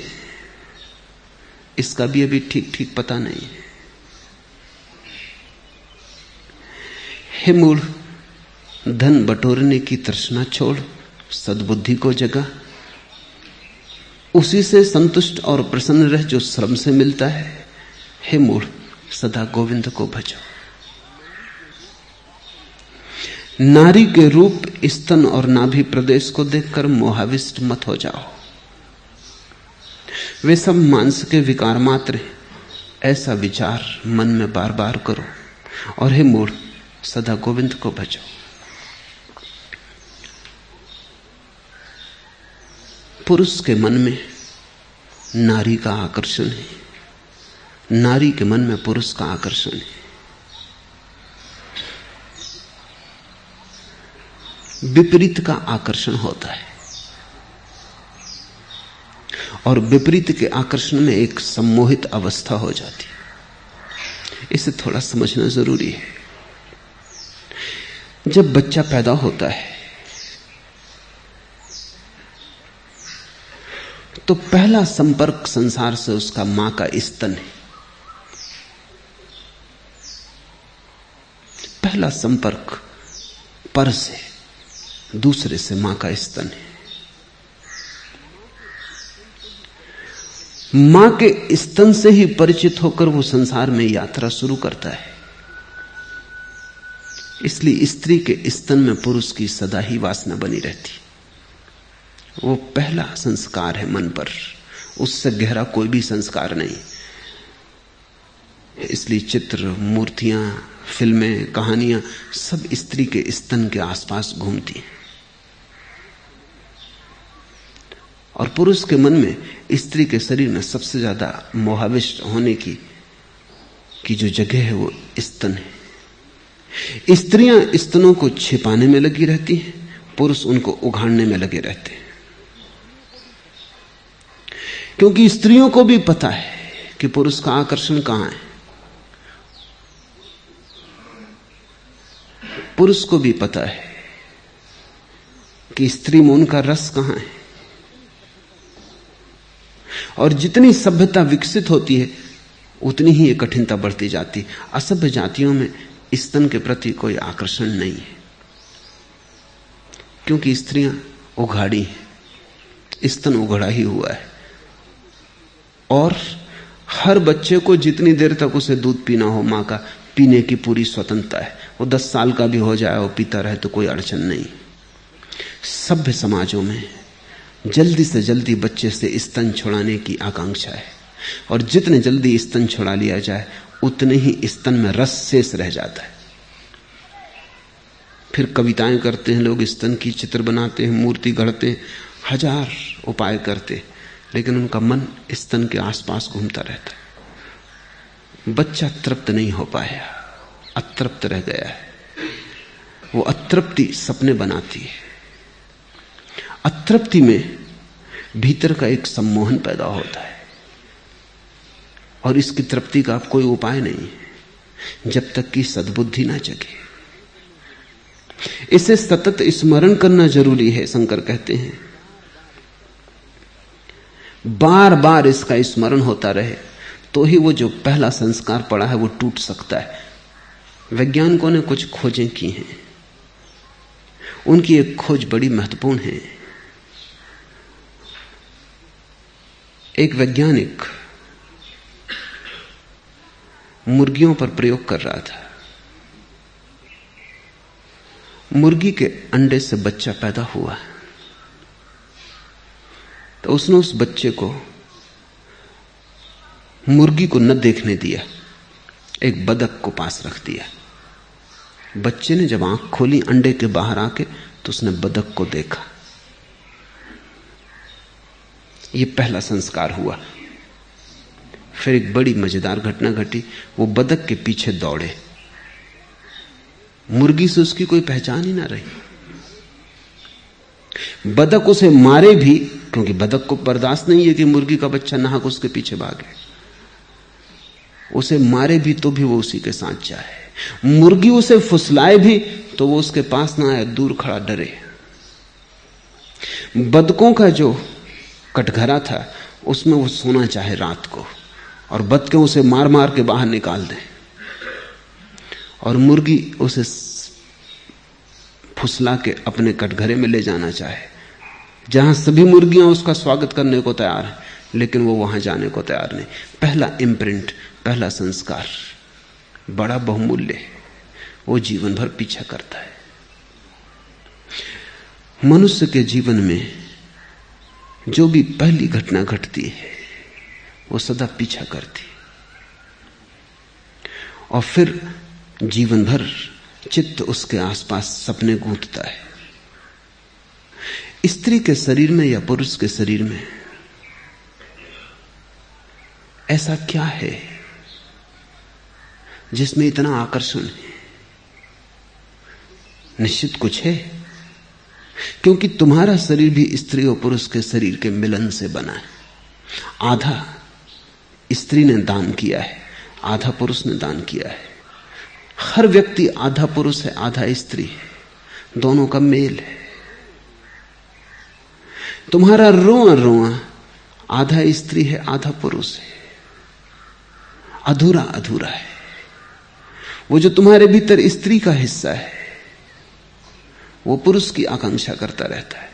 इसका भी अभी ठीक ठीक पता नहीं है। हे मूढ़, धन बटोरने की तृष्णा छोड़, सद्बुद्धि को जगा, उसी से संतुष्ट और प्रसन्न रह जो श्रम से मिलता है। हे मूढ़, सदा गोविंद को भजो। नारी के रूप, स्तन और नाभि प्रदेश को देखकर मोहाविष्ट मत हो जाओ। वे सब मांस के विकार मात्र हैं, ऐसा विचार मन में बार बार करो। और हे मूढ़, सदा गोविंद को भजो। पुरुष के मन में नारी का आकर्षण है, नारी के मन में पुरुष का आकर्षण है। विपरीत का आकर्षण होता है, और विपरीत के आकर्षण में एक सम्मोहित अवस्था हो जाती है। इसे थोड़ा समझना जरूरी है। जब बच्चा पैदा होता है तो पहला संपर्क संसार से उसका मां का स्तन है। पहला संपर्क पर से, दूसरे से मां का स्तन है। मां के स्तन से ही परिचित होकर वो संसार में यात्रा शुरू करता है। इसलिए स्त्री के स्तन में पुरुष की सदा ही वासना बनी रहती। वो पहला संस्कार है मन पर, उससे गहरा कोई भी संस्कार नहीं। इसलिए चित्र, मूर्तियां, फिल्में, कहानियां सब स्त्री के स्तन के आसपास घूमती हैं। और पुरुष के मन में स्त्री के शरीर में सबसे ज्यादा मोहाविष्ट होने की जो जगह है वो स्तन है। स्त्रियां स्तनों को छिपाने में लगी रहती हैं, पुरुष उनको उघाड़ने में लगे रहते हैं। क्योंकि स्त्रियों को भी पता है कि पुरुष का आकर्षण कहां है, पुरुष को भी पता है कि स्त्री में उनका रस कहां है। और जितनी सभ्यता विकसित होती है उतनी ही ये कठिनता बढ़ती जाती है। असभ्य जातियों में स्तन के प्रति कोई आकर्षण नहीं है, क्योंकि स्त्रियां उघाड़ी हैं, स्तन उघड़ा ही हुआ है। और हर बच्चे को जितनी देर तक उसे दूध पीना हो मां का, पीने की पूरी स्वतंत्रता है। वो 10 साल का भी हो जाए और पीता रहे तो कोई अड़चन नहीं। सभ्य समाजों में जल्दी से जल्दी बच्चे से स्तन छुड़ाने की आकांक्षा है, और जितने जल्दी स्तन छुड़ा लिया जाए उतने ही स्तन में रस शेष रह जाता है। फिर कविताएं करते हैं लोग, स्तन की चित्र बनाते हैं, मूर्ति गढ़ते हैं, 1000 उपाय करते, लेकिन उनका मन स्तन के आसपास घूमता रहता है। बच्चा तृप्त नहीं हो पाया, अतृप्त रह गया है। वो अतृप्ति सपने बनाती है। अतृप्ति में भीतर का एक सम्मोहन पैदा होता है, और इसकी तृप्ति का कोई उपाय नहीं है जब तक कि सद्बुद्धि ना जगे। इसे सतत स्मरण करना जरूरी है। शंकर कहते हैं बार बार इसका स्मरण होता रहे तो ही वो जो पहला संस्कार पड़ा है वो टूट सकता है। वैज्ञानिकों ने कुछ खोजें की हैं, उनकी एक खोज बड़ी महत्वपूर्ण है। एक वैज्ञानिक मुर्गियों पर प्रयोग कर रहा था। मुर्गी के अंडे से बच्चा पैदा हुआ, तो उसने उस बच्चे को मुर्गी को न देखने दिया, एक बतख को पास रख दिया। बच्चे ने जब आंख खोली अंडे के बाहर आके, तो उसने बतख को देखा। यह पहला संस्कार हुआ। फिर एक बड़ी मजेदार घटना घटी। वो बतख के पीछे दौड़े, मुर्गी से उसकी कोई पहचान ही ना रही। बतख उसे मारे भी, क्योंकि बतख को बर्दाश्त नहीं है कि मुर्गी का बच्चा नाहक उसके पीछे भागे। उसे मारे भी तो भी वो उसी के साथ जाए। मुर्गी उसे फुसलाए भी तो वो उसके पास ना आए, दूर खड़ा डरे। बतखों का जो कटघरा था उसमें वो सोना चाहे रात को, और बतखें उसे मार मार के बाहर निकाल दें, और मुर्गी उसे फुसला के अपने कटघरे में ले जाना चाहे, जहां सभी मुर्गियां उसका स्वागत करने को तैयार हैं, लेकिन वो वहां जाने को तैयार नहीं। पहला इम्प्रिंट, पहला संस्कार बड़ा बहुमूल्य है, वो जीवन भर पीछा करता है। मनुष्य के जीवन में जो भी पहली घटना घटती है वो सदा पीछा करती, और फिर जीवन भर चित्त उसके आसपास सपने गूंथता है। स्त्री के शरीर में या पुरुष के शरीर में ऐसा क्या है जिसमें इतना आकर्षण है? निश्चित कुछ है, क्योंकि तुम्हारा शरीर भी स्त्री और पुरुष के शरीर के मिलन से बना है। आधा स्त्री ने दान किया है, आधा पुरुष ने दान किया है। हर व्यक्ति आधा पुरुष है, आधा स्त्री है, दोनों का मेल है। तुम्हारा रोआ रोआ आधा स्त्री है, आधा पुरुष है, अधूरा अधूरा है। वो जो तुम्हारे भीतर स्त्री का हिस्सा है वो पुरुष की आकांक्षा करता रहता है,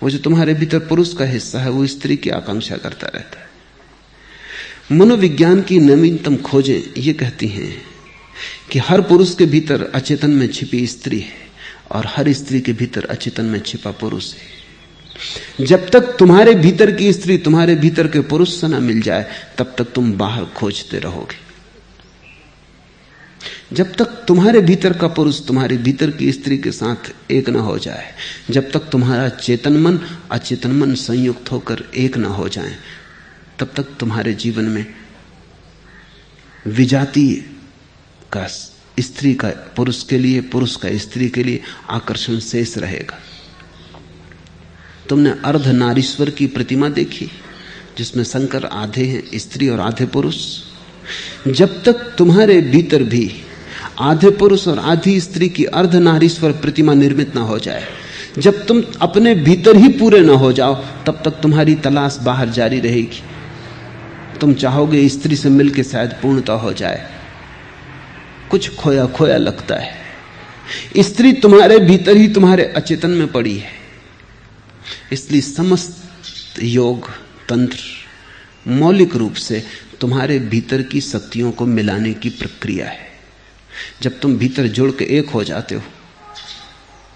वो जो तुम्हारे भीतर पुरुष का हिस्सा है वो स्त्री की आकांक्षा करता रहता है। मनोविज्ञान की नवीनतम खोजें ये कहती हैं कि हर पुरुष के भीतर अचेतन में छिपी स्त्री है, और हर स्त्री के भीतर अचेतन में छिपा पुरुष है। जब तक तुम्हारे भीतर की स्त्री तुम्हारे भीतर के पुरुष से ना मिल जाए, तब तक तुम बाहर खोजते रहोगे। जब तक तुम्हारे भीतर का पुरुष तुम्हारे भीतर की स्त्री के साथ एक ना हो जाए, जब तक तुम्हारा चेतन मन अचेतन मन संयुक्त होकर एक ना हो जाए, तब तक तुम्हारे जीवन में विजातीय का स्त्री का पुरुष के लिए, पुरुष का स्त्री के लिए आकर्षण शेष रहेगा। तुमने अर्धनारीश्वर की प्रतिमा देखी जिसमें शंकर आधे हैं स्त्री और आधे पुरुष? जब तक तुम्हारे भीतर भी आधे पुरुष और आधी स्त्री की अर्धनारीश्वर प्रतिमा निर्मित ना हो जाए, जब तुम अपने भीतर ही पूरे ना हो जाओ, तब तक तुम्हारी तलाश बाहर जारी रहेगी। तुम चाहोगे स्त्री से मिलकर शायद पूर्णता हो जाए, कुछ खोया खोया लगता है। स्त्री तुम्हारे भीतर ही तुम्हारे अचेतन में पड़ी है। इसलिए समस्त योग तंत्र मौलिक रूप से तुम्हारे भीतर की शक्तियों को मिलाने की प्रक्रिया है। जब तुम भीतर जुड़ के एक हो जाते हो,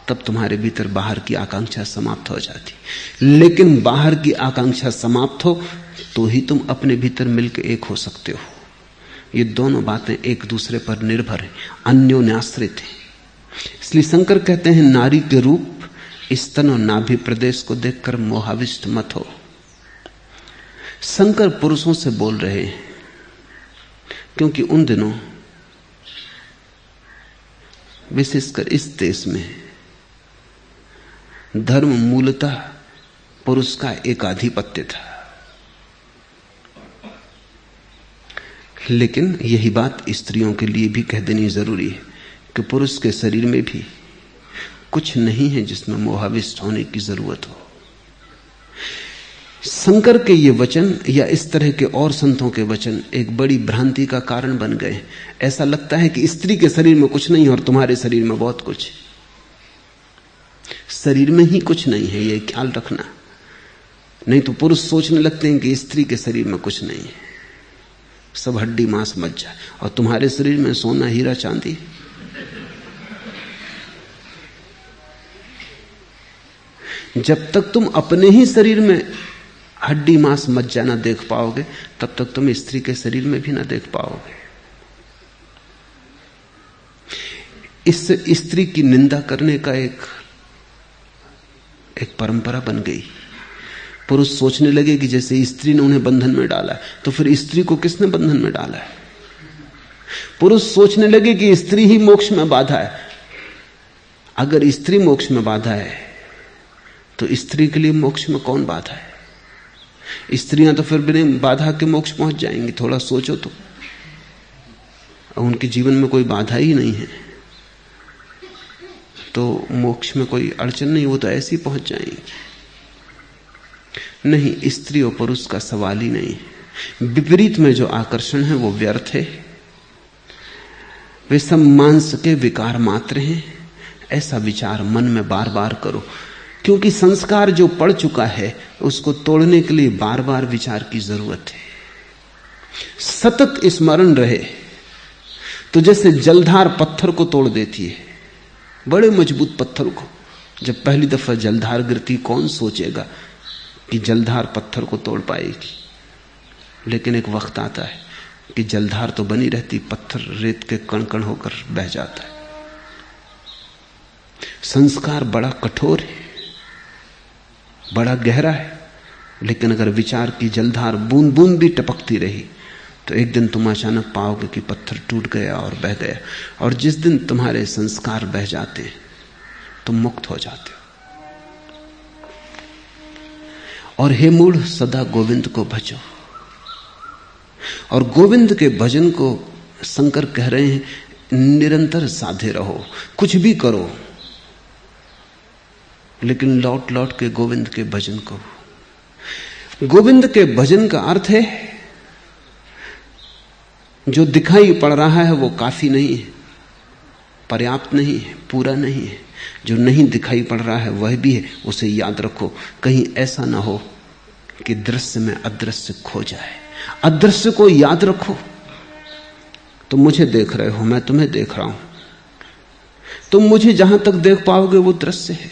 तब तुम्हारे भीतर बाहर की आकांक्षा समाप्त हो जाती। लेकिन बाहर की आकांक्षा समाप्त हो तो ही तुम अपने भीतर मिलकर एक हो सकते हो। ये दोनों बातें एक दूसरे पर निर्भर हैं, अन्योन्याश्रित हैं। इसलिए शंकर कहते हैं, नारी के रूप स्तन और नाभि प्रदेश को देखकर मोहाविष्ट मत हो। शंकर पुरुषों से बोल रहे हैं, क्योंकि उन दिनों विशेषकर इस देश में धर्म मूलतः पुरुष का एकाधिपत्य था। लेकिन यही बात स्त्रियों के लिए भी कह देनी जरूरी है कि पुरुष के शरीर में भी कुछ नहीं है जिसमें मोहाविष्ट होने की जरूरत हो। शंकर के ये वचन या इस तरह के और संतों के वचन एक बड़ी भ्रांति का कारण बन गए। ऐसा लगता है कि स्त्री के शरीर में कुछ नहीं और तुम्हारे शरीर में बहुत कुछ। शरीर में ही कुछ नहीं है, ये ख्याल रखना। नहीं तो पुरुष सोचने लगते हैं कि स्त्री के शरीर में कुछ नहीं है, सब हड्डी मांस मज्जा, और तुम्हारे शरीर में सोना हीरा चांदी। जब तक तुम अपने ही शरीर में हड्डी मांस मज्जा ना देख पाओगे, तब तक तुम स्त्री के शरीर में भी ना देख पाओगे। इससे स्त्री की निंदा करने का एक परंपरा बन गई। पुरुष सोचने लगे कि जैसे स्त्री ने उन्हें बंधन में डाला है, तो फिर स्त्री को किसने बंधन में डाला है? पुरुष सोचने लगे कि स्त्री ही मोक्ष में बाधा है। अगर स्त्री मोक्ष में बाधा है तो स्त्री के लिए मोक्ष में कौन बाधा है? स्त्रियां तो फिर बिना बाधा के मोक्ष पहुंच जाएंगी। थोड़ा सोचो तो, उनके जीवन में कोई बाधा ही नहीं है तो मोक्ष में कोई अड़चन नहीं, वो तो ऐसे ही पहुंच जाएंगी। नहीं, स्त्री और पुरुष का सवाल ही नहीं है। विपरीत में जो आकर्षण है वो व्यर्थ है, वे सब मांस के विकार मात्र हैं। ऐसा विचार मन में बार बार करो, क्योंकि संस्कार जो पड़ चुका है उसको तोड़ने के लिए बार बार विचार की जरूरत है। सतत स्मरण रहे तो जैसे जलधार पत्थर को तोड़ देती है, बड़े मजबूत पत्थर को। जब पहली दफा जलधार गिरती, कौन सोचेगा कि जलधार पत्थर को तोड़ पाएगी? लेकिन एक वक्त आता है कि जलधार तो बनी रहती, पत्थर रेत के कण कण होकर बह जाता है। संस्कार बड़ा कठोर है, बड़ा गहरा है, लेकिन अगर विचार की जलधार बूंद बूंद भी टपकती रही तो एक दिन तुम अचानक पाओगे कि पत्थर टूट गया और बह गया। और जिस दिन तुम्हारे संस्कार बह जाते हैं तुम मुक्त हो जाते हो। और हे मूढ़, सदा गोविंद को भजो। और गोविंद के भजन को शंकर कह रहे हैं, निरंतर साधे रहो, कुछ भी करो, लेकिन लौट लौट के गोविंद के भजन को। गोविंद के भजन का अर्थ है जो दिखाई पड़ रहा है वो काफी नहीं है, पर्याप्त नहीं है, पूरा नहीं है। जो नहीं दिखाई पड़ रहा है वह भी है, उसे याद रखो। कहीं ऐसा ना हो कि दृश्य में अदृश्य खो जाए। अदृश्य को याद रखो। तुम मुझे देख रहे हो, मैं तुम्हें देख रहा हूं। तुम मुझे जहां तक देख पाओगे वो दृश्य है,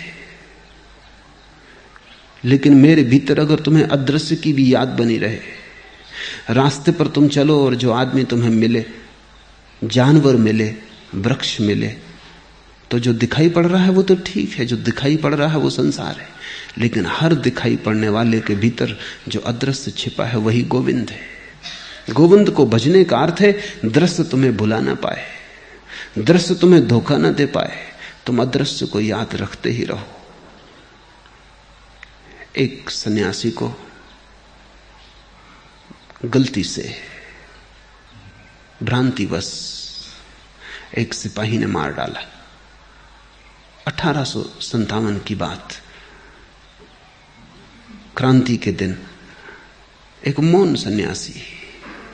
लेकिन मेरे भीतर अगर तुम्हें अदृश्य की भी याद बनी रहे, रास्ते पर तुम चलो और जो आदमी तुम्हें मिले, जानवर मिले, वृक्ष मिले, तो जो दिखाई पड़ रहा है वो तो ठीक है, जो दिखाई पड़ रहा है वो संसार है। लेकिन हर दिखाई पड़ने वाले के भीतर जो अदृश्य छिपा है वही गोविंद है। गोविंद को भजने का अर्थ है दृश्य तुम्हें भुला ना पाए, दृश्य तुम्हें धोखा न दे पाए, तुम अदृश्य को याद रखते ही रहो। एक सन्यासी को गलती से, भ्रांतिवश एक सिपाही ने मार डाला। 1857 की बात, क्रांति के दिन एक मौन सन्यासी,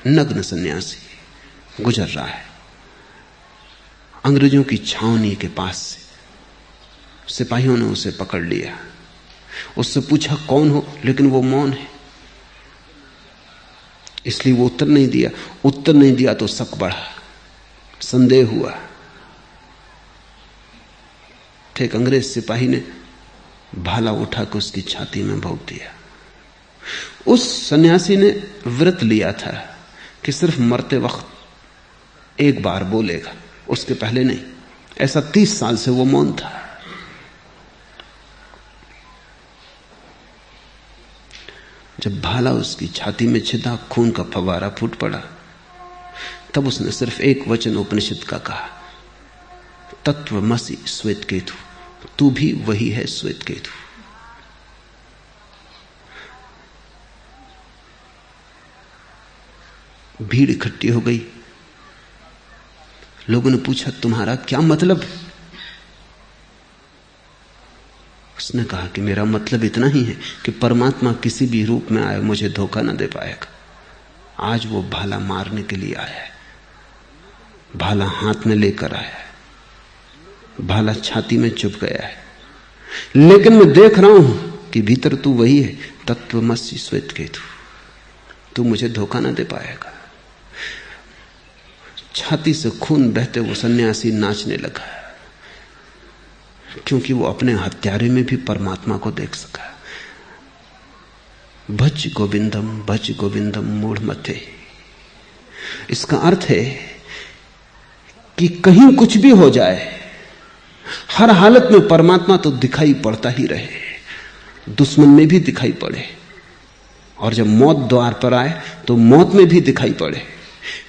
नग्न सन्यासी गुजर रहा है अंग्रेजों की छावनी के पास से। सिपाहियों ने उसे पकड़ लिया, उससे पूछा कौन हो, लेकिन वो मौन है, इसलिए वो उत्तर नहीं दिया। उत्तर नहीं दिया तो शक बढ़ा, संदेह हुआ। एक अंग्रेज सिपाही ने भाला उठाकर उसकी छाती में भोंक दिया। उस सन्यासी ने व्रत लिया था कि सिर्फ मरते वक्त एक बार बोलेगा, उसके पहले नहीं। ऐसा 30 साल से वो मौन था। जब भाला उसकी छाती में छिदा, खून का फवारा फूट पड़ा, तब उसने सिर्फ एक वचन उपनिषद का कहा, तत्वमसि श्वेतकेतु, तू भी वही है श्वेतकेतु। भीड़ इकट्ठी हो गई। लोगों ने पूछा तुम्हारा क्या मतलब है? उसने कहा कि मेरा मतलब इतना ही है कि परमात्मा किसी भी रूप में आए मुझे धोखा न दे पाएगा। आज वो भाला मारने के लिए आया है, भाला हाथ में लेकर आया है, भाला छाती में चुभ गया है, लेकिन मैं देख रहा हूं कि भीतर तू वही है, तत्वमसि श्वेतकेतु, तू मुझे धोखा न दे पाएगा। छाती से खून बहते वो सन्यासी नाचने लगा, क्योंकि वो अपने हत्यारे में भी परमात्मा को देख सका। भज गोविंदम मूढ़मते। इसका अर्थ है कि कहीं कुछ भी हो जाए, हर हालत में परमात्मा तो दिखाई पड़ता ही रहे, दुश्मन में भी दिखाई पड़े, और जब मौत द्वार पर आए तो मौत में भी दिखाई पड़े,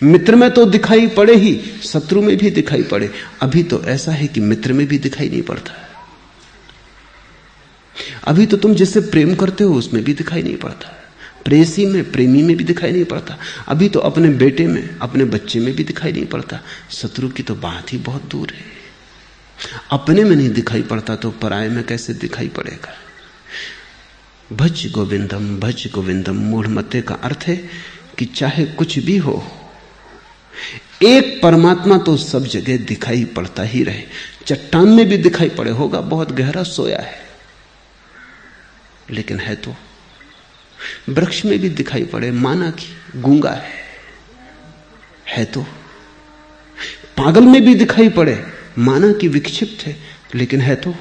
मित्र में तो दिखाई पड़े ही, शत्रु में भी दिखाई पड़े। अभी तो ऐसा है कि मित्र में भी दिखाई नहीं पड़ता। अभी तो तुम जिससे प्रेम करते हो उसमें भी दिखाई नहीं पड़ता, प्रेयसी में, प्रेमी में भी दिखाई नहीं पड़ता। अभी तो अपने बेटे में, अपने बच्चे में भी दिखाई नहीं पड़ता। शत्रु की तो बात ही बहुत दूर है। अपने में नहीं दिखाई पड़ता तो पराये में कैसे दिखाई पड़ेगा। भज गोविंदम मूढ़मते का अर्थ है कि चाहे कुछ भी हो, एक परमात्मा तो सब जगह दिखाई पड़ता ही रहे। चट्टान में भी दिखाई पड़े, होगा बहुत गहरा सोया है, लेकिन है तो। वृक्ष में भी दिखाई पड़े, माना कि गूंगा है तो। पागल में भी दिखाई पड़े, माना कि विक्षिप्त है, लेकिन है तो।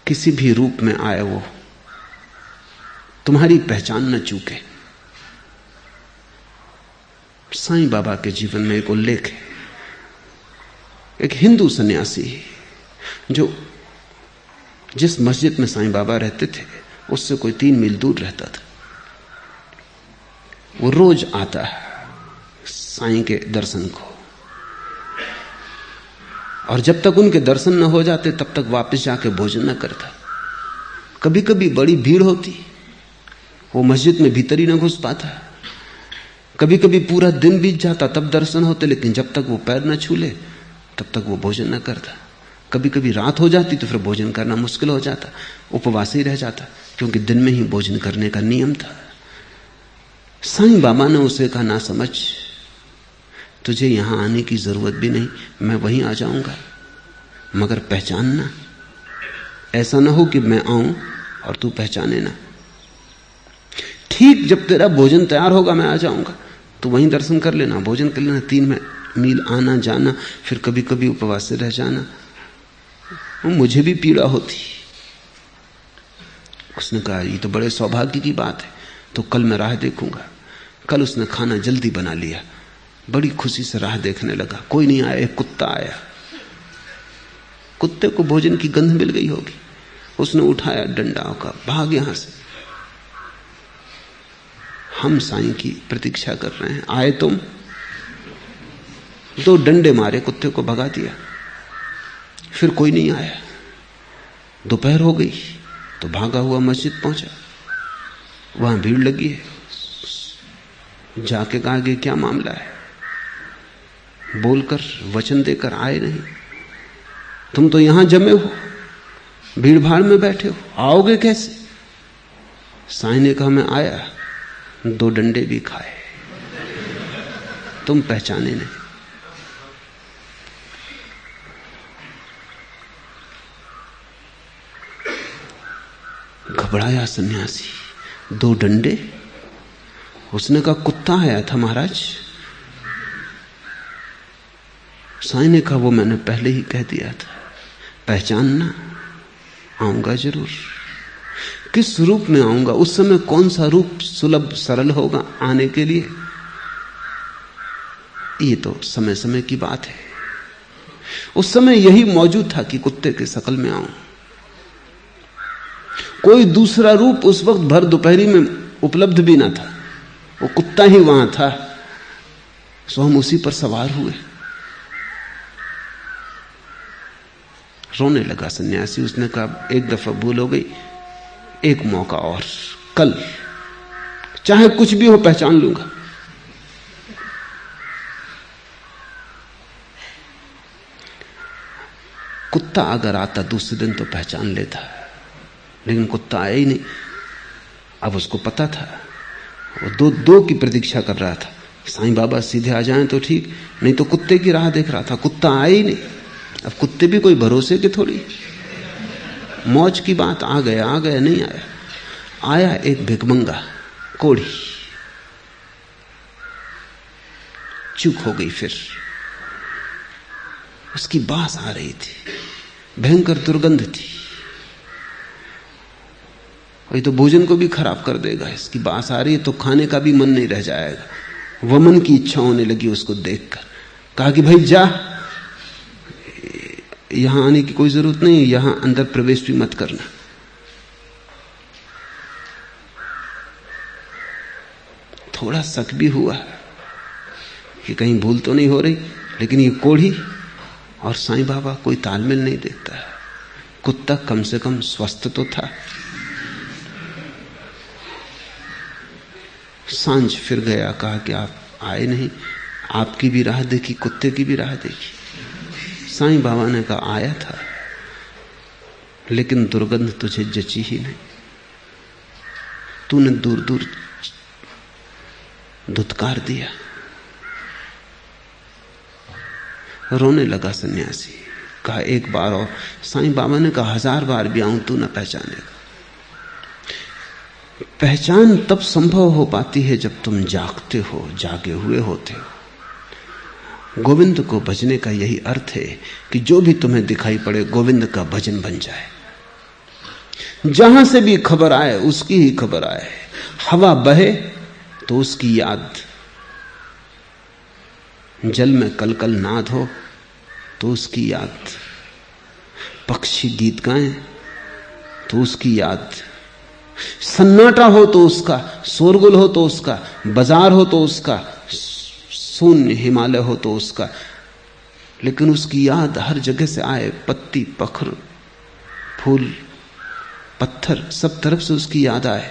किसी भी रूप में आए वो तुम्हारी पहचान न चूके। साईं बाबा के जीवन में एक उल्लेख है। एक हिंदू सन्यासी जो जिस मस्जिद में साईं बाबा रहते थे उससे कोई 3 मील दूर रहता था, वो रोज आता है साईं के दर्शन को, और जब तक उनके दर्शन न हो जाते तब तक वापस जाके भोजन न करता। कभी कभी बड़ी भीड़ होती, वो मस्जिद में भीतर ही न घुस पाता। कभी कभी पूरा दिन बीत जाता तब दर्शन होते, लेकिन जब तक वो पैर न छूले तब तक वो भोजन न करता। कभी कभी रात हो जाती तो फिर भोजन करना मुश्किल हो जाता, उपवास ही रह जाता, क्योंकि दिन में ही भोजन करने का नियम था। साईं बाबा ने उसे कहा, ना समझ, तुझे यहां आने की जरूरत भी नहीं, मैं वहीं आ जाऊंगा, मगर पहचानना, ऐसा ना हो कि मैं आऊं और तू पहचाने ना। ठीक जब तेरा भोजन तैयार होगा मैं आ जाऊंगा, तू वहीं दर्शन कर लेना, भोजन कर लेना। 3 मील आना जाना, फिर कभी कभी उपवास से रह जाना, मुझे भी पीड़ा होती। उसने कहा, ये तो बड़े सौभाग्य की बात है, तो कल मैं राह देखूंगा। कल उसने खाना जल्दी बना लिया, बड़ी खुशी से राह देखने लगा। कोई नहीं आया, एक कुत्ता आया। कुत्ते को भोजन की गंध मिल गई होगी, उसने उठाया डंडा का, भाग यहां से। हम साईं की प्रतीक्षा कर रहे हैं। आए तुम, 2 डंडे मारे, कुत्ते को भगा दिया। फिर कोई नहीं आया। दोपहर हो गई तो भागा हुआ मस्जिद पहुंचा। वहां भीड़ लगी है। जाके कहा कि क्या मामला है? बोलकर वचन देकर आए नहीं। तुम तो यहां जमे हो, भीड़ भाड़ में बैठे हो, आओगे कैसे? साईं ने कहा मैं आया, 2 डंडे भी खाए, तुम पहचाने नहीं। घबराया सन्यासी। 2 डंडे? उसने कहा कुत्ता आया था महाराज। साईं ने कहा वो मैंने पहले ही कह दिया था, पहचानना। आऊंगा जरूर। किस रूप में आऊंगा? उस समय कौन सा रूप सुलभ सरल होगा आने के लिए? ये तो समय समय की बात है। उस समय यही मौजूद था कि कुत्ते के शकल में आऊं। कोई दूसरा रूप उस वक्त भर दोपहरी में उपलब्ध भी ना था, वो कुत्ता ही वहां था। सो हम उसी पर सवार हुए। रोने लगा सन्यासी। उसने कहा एक दफा भूल हो गई, एक मौका और, कल चाहे कुछ भी हो पहचान लूंगा। कुत्ता अगर आता दूसरे दिन तो पहचान लेता, लेकिन कुत्ता आया ही नहीं। अब उसको पता था, वो दो की प्रतीक्षा कर रहा था। साईं बाबा सीधे आ जाएं तो ठीक, नहीं तो कुत्ते की राह देख रहा था। कुत्ता आया ही नहीं। अब कुत्ते भी कोई भरोसे के थोड़ी, मौज की बात, आ गया नहीं आया। आया एक भिखमंगा, कोढ़ी। चूक हो गई। फिर उसकी बास आ रही थी, भयंकर दुर्गंध थी। ये तो भोजन को भी खराब कर देगा। इसकी बास आ रही है तो खाने का भी मन नहीं रह जाएगा। वमन की इच्छा होने लगी उसको देखकर। कहा कि भाई जा, यहां आने की कोई जरूरत नहीं, यहां अंदर प्रवेश भी मत करना। थोड़ा शक भी हुआ कि कहीं भूल तो नहीं हो रही, लेकिन ये कोढ़ी और साईं बाबा कोई तालमेल नहीं देखता। कुत्ता कम से कम स्वस्थ तो था। सांझ फिर गया, कहा कि आप आए नहीं, आपकी भी राह देखी, कुत्ते की भी राह देखी। साईं बाबा ने कहा आया था, लेकिन दुर्गंध तुझे जची ही नहीं। तूने दूर दूर धुतकार दिया। रोने लगा सन्यासी। कहा एक बार और। साईं बाबा ने कहा 1000 बार भी आऊं तू न पहचानेगा। पहचान तब संभव हो पाती है जब तुम जागते हो, जागे हुए होते हो। गोविंद को भजने का यही अर्थ है कि जो भी तुम्हें दिखाई पड़े गोविंद का भजन बन जाए। जहां से भी खबर आए उसकी ही खबर आए। हवा बहे तो उसकी याद, जल में कलकल नाद हो तो उसकी याद, पक्षी गीत गाएं तो उसकी याद, सन्नाटा हो तो उसका, शोरगुल हो तो उसका, बाजार हो तो उसका, शून्य हिमालय हो तो उसका, लेकिन उसकी याद हर जगह से आए। पत्ती, पखर, फूल, पत्थर, सब तरफ से उसकी याद आए।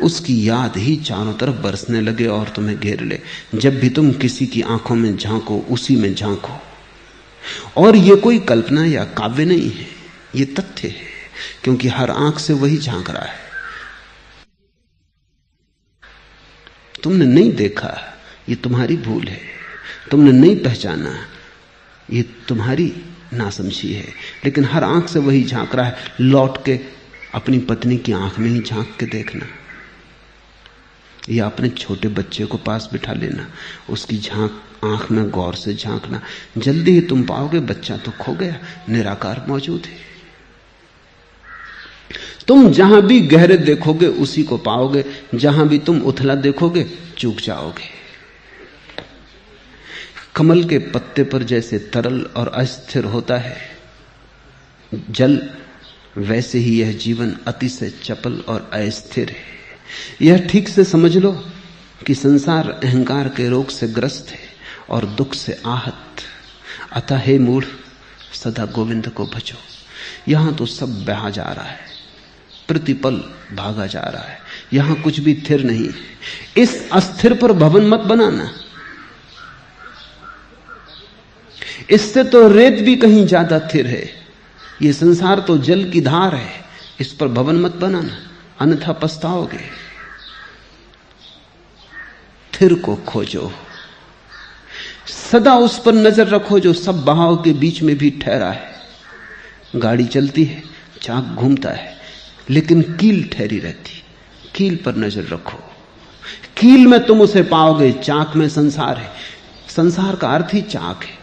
उसकी याद ही चारों तरफ बरसने लगे और तुम्हें घेर ले। जब भी तुम किसी की आंखों में झांको, उसी में झांको। और ये कोई कल्पना या काव्य नहीं है, ये तथ्य है, क्योंकि हर आंख से वही झांक रहा है। तुमने नहीं देखा, ये तुम्हारी भूल है। तुमने नहीं पहचाना, ये तुम्हारी नासमझी है। लेकिन हर आंख से वही झांक रहा है। लौट के अपनी पत्नी की आंख में ही झांक के देखना, या अपने छोटे बच्चे को पास बिठा लेना, उसकी आंख में गौर से झांकना। जल्दी ही तुम पाओगे बच्चा तो खो गया, निराकार मौजूद है। तुम जहां भी गहरे देखोगे उसी को पाओगे, जहां भी तुम उथला देखोगे चूक जाओगे। कमल के पत्ते पर जैसे तरल और अस्थिर होता है जल, वैसे ही यह जीवन अतिशय चपल और अस्थिर है। यह ठीक से समझ लो कि संसार अहंकार के रोग से ग्रस्त है और दुख से आहत। अतः हे मूढ़, सदा गोविंद को भजो। यहां तो सब बहा जा रहा है, प्रतिपल भागा जा रहा है, यहां कुछ भी स्थिर नहीं है। इस अस्थिर पर भवन मत बनाना। इससे तो रेत भी कहीं ज्यादा स्थिर है। यह संसार तो जल की धार है, इस पर भवन मत बनाना, अन्यथा पछताओगे। स्थिर को खोजो, सदा उस पर नजर रखो जो सब बहाव के बीच में भी ठहरा है। गाड़ी चलती है, चाक घूमता है, लेकिन कील ठहरी रहती। कील पर नजर रखो, कील में तुम उसे पाओगे, चाक में संसार है। संसार का अर्थ ही चाक है,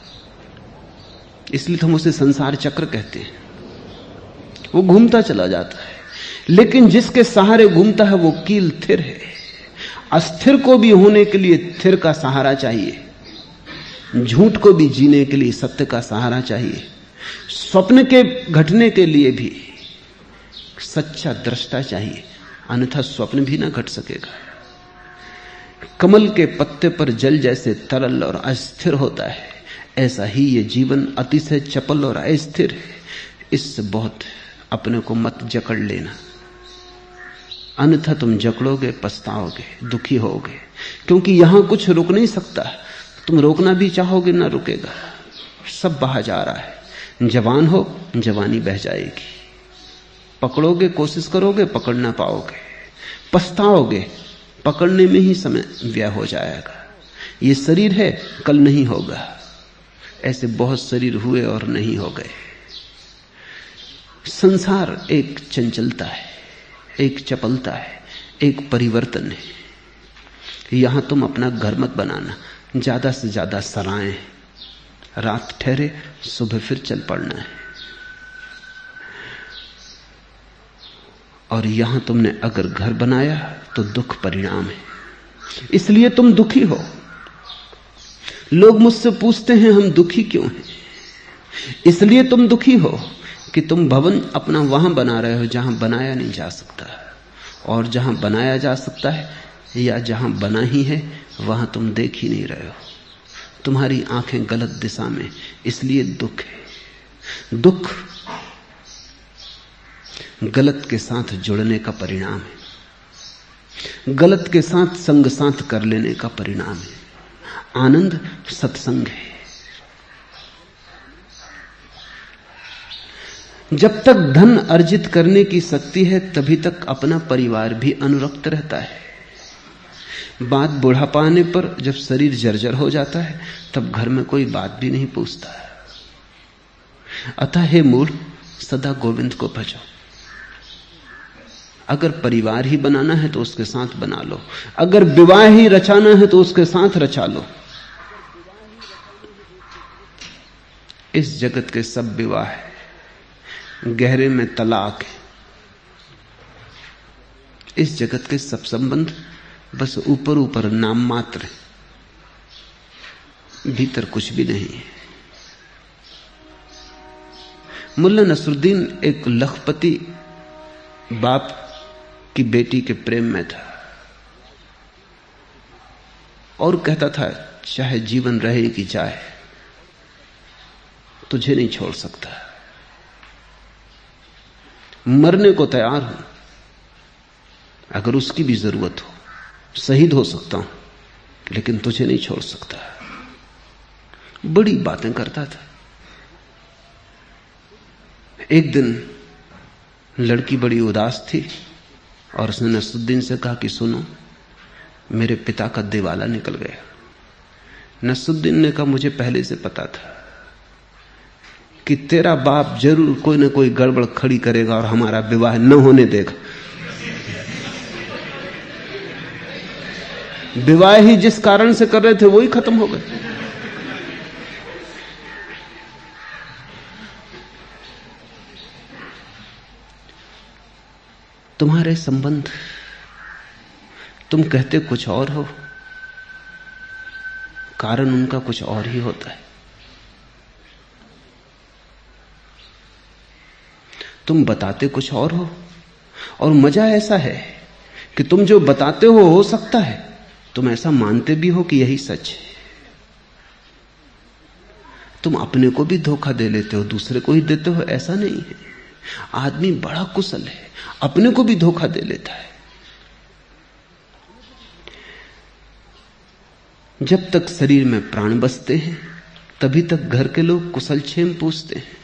इसलिए हम उसे संसार चक्र कहते हैं। वो घूमता चला जाता है, लेकिन जिसके सहारे घूमता है वो कील स्थिर है। अस्थिर को भी होने के लिए स्थिर का सहारा चाहिए, झूठ को भी जीने के लिए सत्य का सहारा चाहिए, स्वप्न के घटने के लिए भी सच्चा दृष्टा चाहिए, अन्यथा स्वप्न भी ना घट सकेगा। कमल के पत्ते पर जल जैसे तरल और अस्थिर होता है, ऐसा ही ये जीवन अतिशय चपल और अस्थिर है। इससे बहुत अपने को मत जकड़ लेना, अन्यथा तुम जकड़ोगे, पछताओगे, दुखी होगे। क्योंकि यहां कुछ रुक नहीं सकता, तुम रोकना भी चाहोगे ना रुकेगा, सब बहा जा रहा है। जवान हो, जवानी बह जाएगी। पकड़ोगे, कोशिश करोगे, पकड़ ना पाओगे, पछताओगे, पकड़ने में ही समय व्यय हो जाएगा। ये शरीर है, कल नहीं होगा। ऐसे बहुत शरीर हुए और नहीं हो गए। संसार एक चंचलता है, एक चपलता है, एक परिवर्तन है। यहां तुम अपना घर मत बनाना, ज्यादा से ज्यादा सराएं, रात ठहरे, सुबह फिर चल पड़ना है। और यहां तुमने अगर घर बनाया तो दुख परिणाम है, इसलिए तुम दुखी हो। लोग मुझसे पूछते हैं हम दुखी क्यों हैं? इसलिए तुम दुखी हो कि तुम भवन अपना वहां बना रहे हो जहां बनाया नहीं जा सकता, और जहां बनाया जा सकता है या जहां बना ही है वहां तुम देख ही नहीं रहे हो। तुम्हारी आंखें गलत दिशा में, इसलिए दुख है। दुख गलत के साथ जुड़ने का परिणाम है, गलत के साथ संग साथ कर लेने का परिणाम है। आनंद सत्संग है। जब तक धन अर्जित करने की शक्ति है तभी तक अपना परिवार भी अनुरक्त रहता है। बात बुढ़ापा आने पर जब शरीर जर्जर हो जाता है तब घर में कोई बात भी नहीं पूछता। अतः हे मूढ़, सदा गोविंद को भजो। अगर परिवार ही बनाना है तो उसके साथ बना लो, अगर विवाह ही रचाना है तो उसके साथ रचा लो। इस जगत के सब विवाह है, गहरे में तलाक है। इस जगत के सब संबंध बस ऊपर ऊपर नाम मात्र है, भीतर कुछ भी नहीं है। मुल्ला नसरुद्दीन एक लखपति बाप की बेटी के प्रेम में था और कहता था चाहे जीवन रहे कि जाए तुझे नहीं छोड़ सकता, मरने को तैयार हूं, अगर उसकी भी जरूरत हो शहीद हो सकता हूं, लेकिन तुझे नहीं छोड़ सकता। बड़ी बातें करता था। एक दिन लड़की बड़ी उदास थी और उसने नसरुद्दीन से कहा कि सुनो, मेरे पिता का दिवाला निकल गया। नसरुद्दीन ने कहा मुझे पहले से पता था कि तेरा बाप जरूर कोई ना कोई गड़बड़ खड़ी करेगा और हमारा विवाह न होने देगा। विवाह ही जिस कारण से कर रहे थे वही खत्म हो गए। तुम्हारे संबंध, तुम कहते कुछ और हो, कारण उनका कुछ और ही होता है। तुम बताते कुछ और हो, और मजा ऐसा है कि तुम जो बताते हो सकता है तुम ऐसा मानते भी हो कि यही सच है। तुम अपने को भी धोखा दे लेते हो, दूसरे को ही देते हो, ऐसा नहीं है। आदमी बड़ा कुशल है, अपने को भी धोखा दे लेता है। जब तक शरीर में प्राण बसते हैं तभी तक घर के लोग कुशल क्षेम पूछते हैं।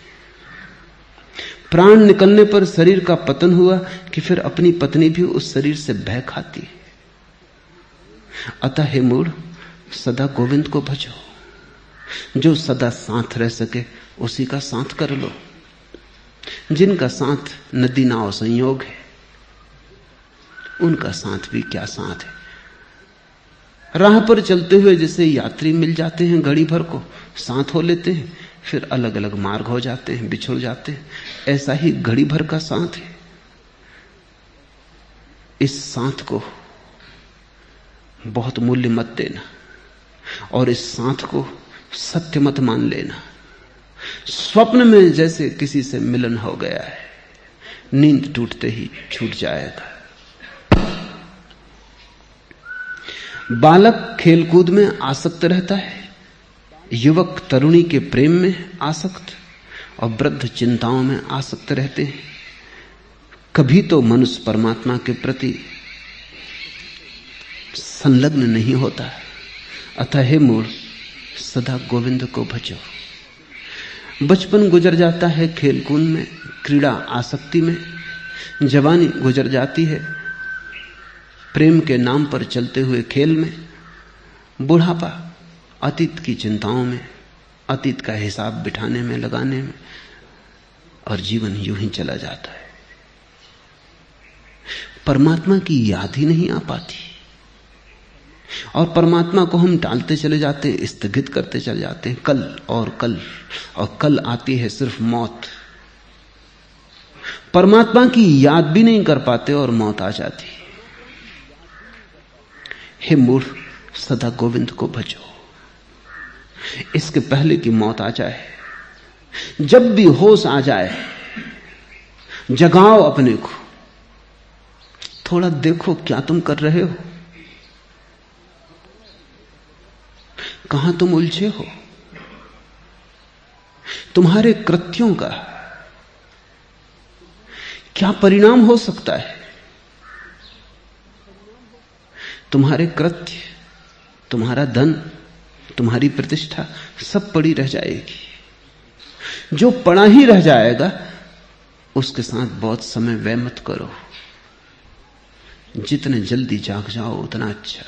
प्राण निकलने पर शरीर का पतन हुआ कि फिर अपनी पत्नी भी उस शरीर से भय खाती है। अतः हे मूढ़, सदा गोविंद को भजो। जो सदा साथ रह सके उसी का साथ कर लो। जिनका साथ नदी नाव संयोग है उनका साथ भी क्या साथ है। राह पर चलते हुए जैसे यात्री मिल जाते हैं, घड़ी भर को साथ हो लेते हैं, फिर अलग अलग मार्ग हो जाते हैं, बिछुड़ जाते हैं, ऐसा ही घड़ी भर का साथ है। इस साथ को बहुत मूल्य मत देना और इस साथ को सत्य मत मान लेना। स्वप्न में जैसे किसी से मिलन हो गया है, नींद टूटते ही छूट जाएगा। बालक खेलकूद में आसक्त रहता है, युवक तरुणी के प्रेम में आसक्त और वृद्ध चिंताओं में आसक्त रहते हैं। कभी तो मनुष्य परमात्मा के प्रति संलग्न नहीं होता। अतः हे मूढ़, सदा गोविंद को भजो। बचपन गुजर जाता है खेलकूद में, क्रीड़ा आसक्ति में, जवानी गुजर जाती है प्रेम के नाम पर चलते हुए खेल में, बुढ़ापा अतीत की चिंताओं में, अतीत का हिसाब बिठाने में, लगाने में, और जीवन यूं ही चला जाता है। परमात्मा की याद ही नहीं आ पाती और परमात्मा को हम टालते चले जाते हैं, स्थगित करते चले जाते हैं। कल और कल और कल आती है सिर्फ मौत। परमात्मा की याद भी नहीं कर पाते और मौत आ जाती है। हे मूढ़, सदा गोविंद को भजो। इसके पहले कि मौत आ जाए, जब भी होश आ जाए, जगाओ अपने को। थोड़ा देखो क्या तुम कर रहे हो, कहां तुम उलझे हो, तुम्हारे कृत्यों का क्या परिणाम हो सकता है। तुम्हारे कृत्य, तुम्हारा धन, तुम्हारी प्रतिष्ठा सब पड़ी रह जाएगी। जो पड़ा ही रह जाएगा उसके साथ बहुत समय व्यय मत करो। जितने जल्दी जाग जाओ उतना अच्छा।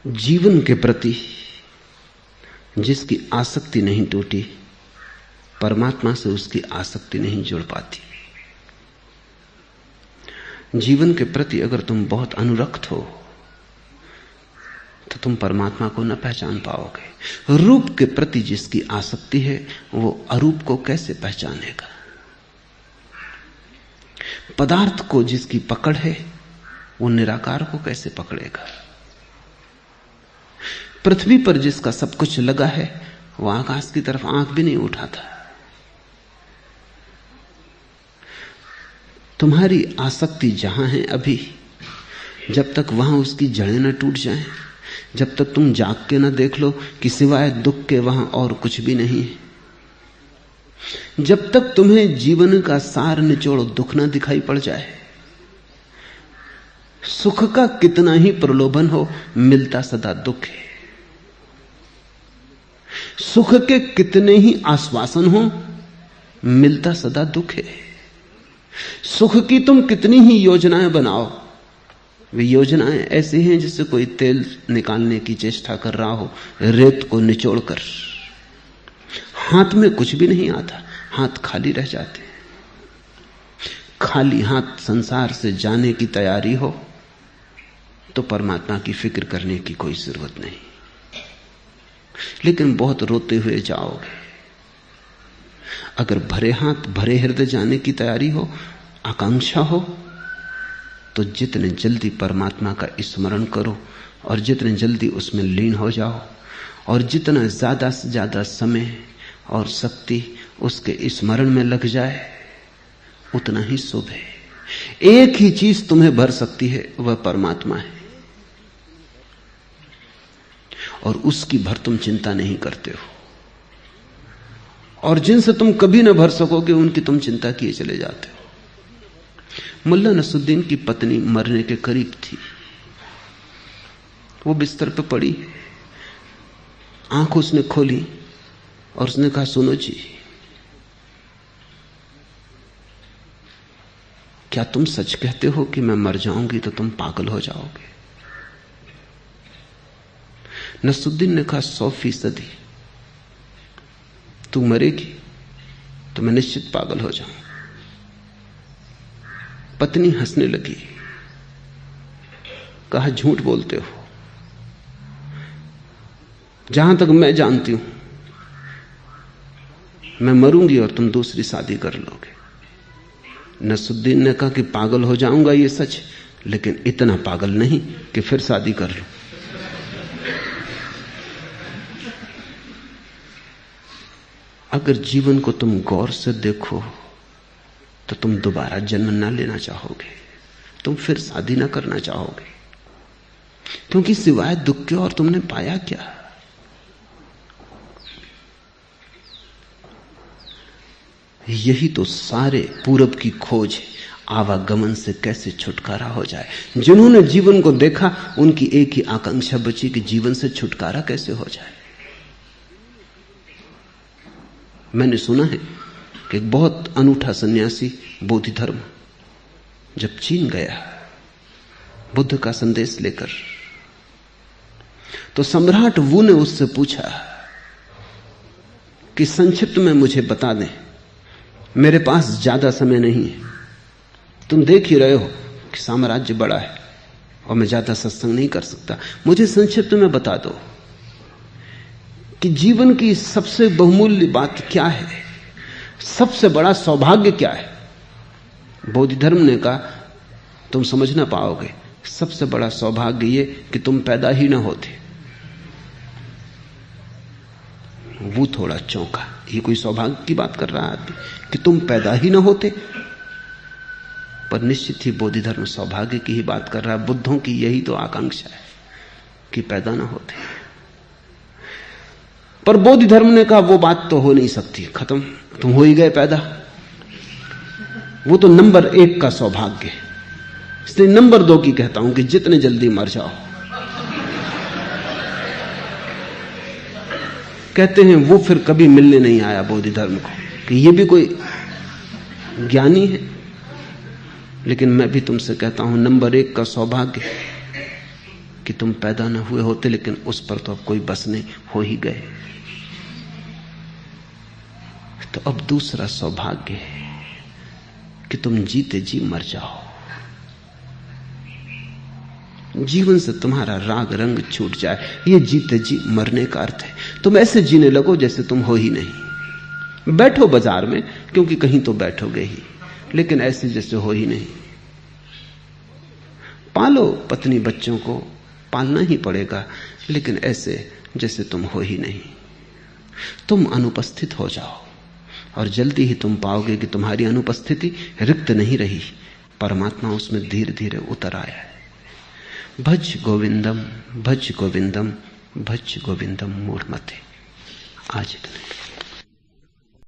जीवन के प्रति जिसकी आसक्ति नहीं टूटी, परमात्मा से उसकी आसक्ति नहीं जुड़ पाती। जीवन के प्रति अगर तुम बहुत अनुरक्त हो तो तुम परमात्मा को न पहचान पाओगे। रूप के प्रति जिसकी आसक्ति है वो अरूप को कैसे पहचानेगा। पदार्थ को जिसकी पकड़ है वो निराकार को कैसे पकड़ेगा। पृथ्वी पर जिसका सब कुछ लगा है वो आकाश की तरफ आंख भी नहीं उठाता। तुम्हारी आसक्ति जहां है अभी, जब तक वहां उसकी जड़ें न टूट जाएं, जब तक तुम जाग के न देख लो कि सिवाय दुख के वहां और कुछ भी नहीं है, जब तक तुम्हें जीवन का सार निचोड़ दुख न दिखाई पड़ जाए, सुख का कितना ही प्रलोभन हो, मिलता सदा दुख है। सुख के कितने ही आश्वासन हो, मिलता सदा दुख है। सुख की तुम कितनी ही योजनाएं बनाओ, वे योजनाएं ऐसी हैं जैसे कोई तेल निकालने की चेष्टा कर रहा हो रेत को निचोड़कर। हाथ में कुछ भी नहीं आता, हाथ खाली रह जाते। खाली हाथ संसार से जाने की तैयारी हो तो परमात्मा की फिक्र करने की कोई जरूरत नहीं। लेकिन बहुत रोते हुए जाओगे। अगर भरे हाथ भरे हृदय जाने की तैयारी हो, आकांक्षा हो, तो जितने जल्दी परमात्मा का स्मरण करो और जितने जल्दी उसमें लीन हो जाओ और जितना ज्यादा से ज्यादा समय और शक्ति उसके स्मरण में लग जाए उतना ही शुभ है। एक ही चीज तुम्हें भर सकती है, वह परमात्मा है, और उसकी भर तुम चिंता नहीं करते हो। और जिनसे तुम कभी न भर सकोगे उनकी तुम चिंता किए चले जाते हो। मुल्ला नसरुद्दीन की पत्नी मरने के करीब थी, वो बिस्तर पर पड़ी, आंख उसने खोली और उसने कहा, सुनो जी, क्या तुम सच कहते हो कि मैं मर जाऊंगी तो तुम पागल हो जाओगे? नसरुद्दीन ने कहा, 100%। तू मरेगी तो मैं निश्चित पागल हो जाऊं। पत्नी हंसने लगी, कहा, झूठ बोलते हो। जहां तक मैं जानती हूं मैं मरूंगी और तुम दूसरी शादी कर लोगे। नसरुद्दीन ने कहा कि पागल हो जाऊंगा ये सच, लेकिन इतना पागल नहीं कि फिर शादी कर लो। अगर जीवन को तुम गौर से देखो तो तुम दोबारा जन्म ना लेना चाहोगे, तुम फिर शादी ना करना चाहोगे, क्योंकि सिवाय दुख के और तुमने पाया क्या? यही तो सारे पूरब की खोज है, आवागमन से कैसे छुटकारा हो जाए। जिन्होंने जीवन को देखा उनकी एक ही आकांक्षा बची कि जीवन से छुटकारा कैसे हो जाए। मैंने सुना है कि एक बहुत अनूठा सन्यासी बोधि धर्म जब चीन गया बुद्ध का संदेश लेकर, तो सम्राट वू ने उससे पूछा कि संक्षिप्त में मुझे बता दें, मेरे पास ज्यादा समय नहीं है, तुम देख ही रहे हो कि साम्राज्य बड़ा है और मैं ज्यादा सत्संग नहीं कर सकता, मुझे संक्षिप्त में बता दो कि जीवन की सबसे बहुमूल्य बात क्या है, सबसे बड़ा सौभाग्य क्या है। बोधि धर्म ने कहा, तुम समझ ना पाओगे, सबसे बड़ा सौभाग्य ये कि तुम पैदा ही ना होते। वो थोड़ा चौंका, ये कोई सौभाग्य की बात कर रहा आदमी कि तुम पैदा ही ना होते? पर निश्चित ही बोधि धर्म सौभाग्य की ही बात कर रहा है। बुद्धों की यही तो आकांक्षा है कि पैदा ना होते। पर बोधि धर्म ने कहा, वो बात तो हो नहीं सकती, खत्म, तुम हो ही गए पैदा, वो तो नंबर 1 का सौभाग्य है। इसलिए नंबर 2 की कहता हूं कि जितने जल्दी मर जाओ। कहते हैं वो फिर कभी मिलने नहीं आया बोधि धर्म को कि ये भी कोई ज्ञानी है। लेकिन मैं भी तुमसे कहता हूं, नंबर 1 का सौभाग्य कि तुम पैदा न हुए होते, लेकिन उस पर तो अब कोई बस नहीं, हो ही गए। तो अब दूसरा सौभाग्य है कि तुम जीते जी मर जाओ। जीवन से तुम्हारा राग रंग छूट जाए, ये जीते जी मरने का अर्थ है। तुम ऐसे जीने लगो जैसे तुम हो ही नहीं। बैठो बाजार में, क्योंकि कहीं तो बैठोगे ही, लेकिन ऐसे जैसे हो ही नहीं। पालो पत्नी बच्चों को, पालना ही पड़ेगा, लेकिन ऐसे जैसे तुम हो ही नहीं। तुम अनुपस्थित हो जाओ और जल्दी ही तुम पाओगे कि तुम्हारी अनुपस्थिति रिक्त नहीं रही, परमात्मा उसमें धीरे धीरे उतर आया है। भज गोविंदम भज गोविंदम भज गोविंदम मूढ़मते। आज इतने।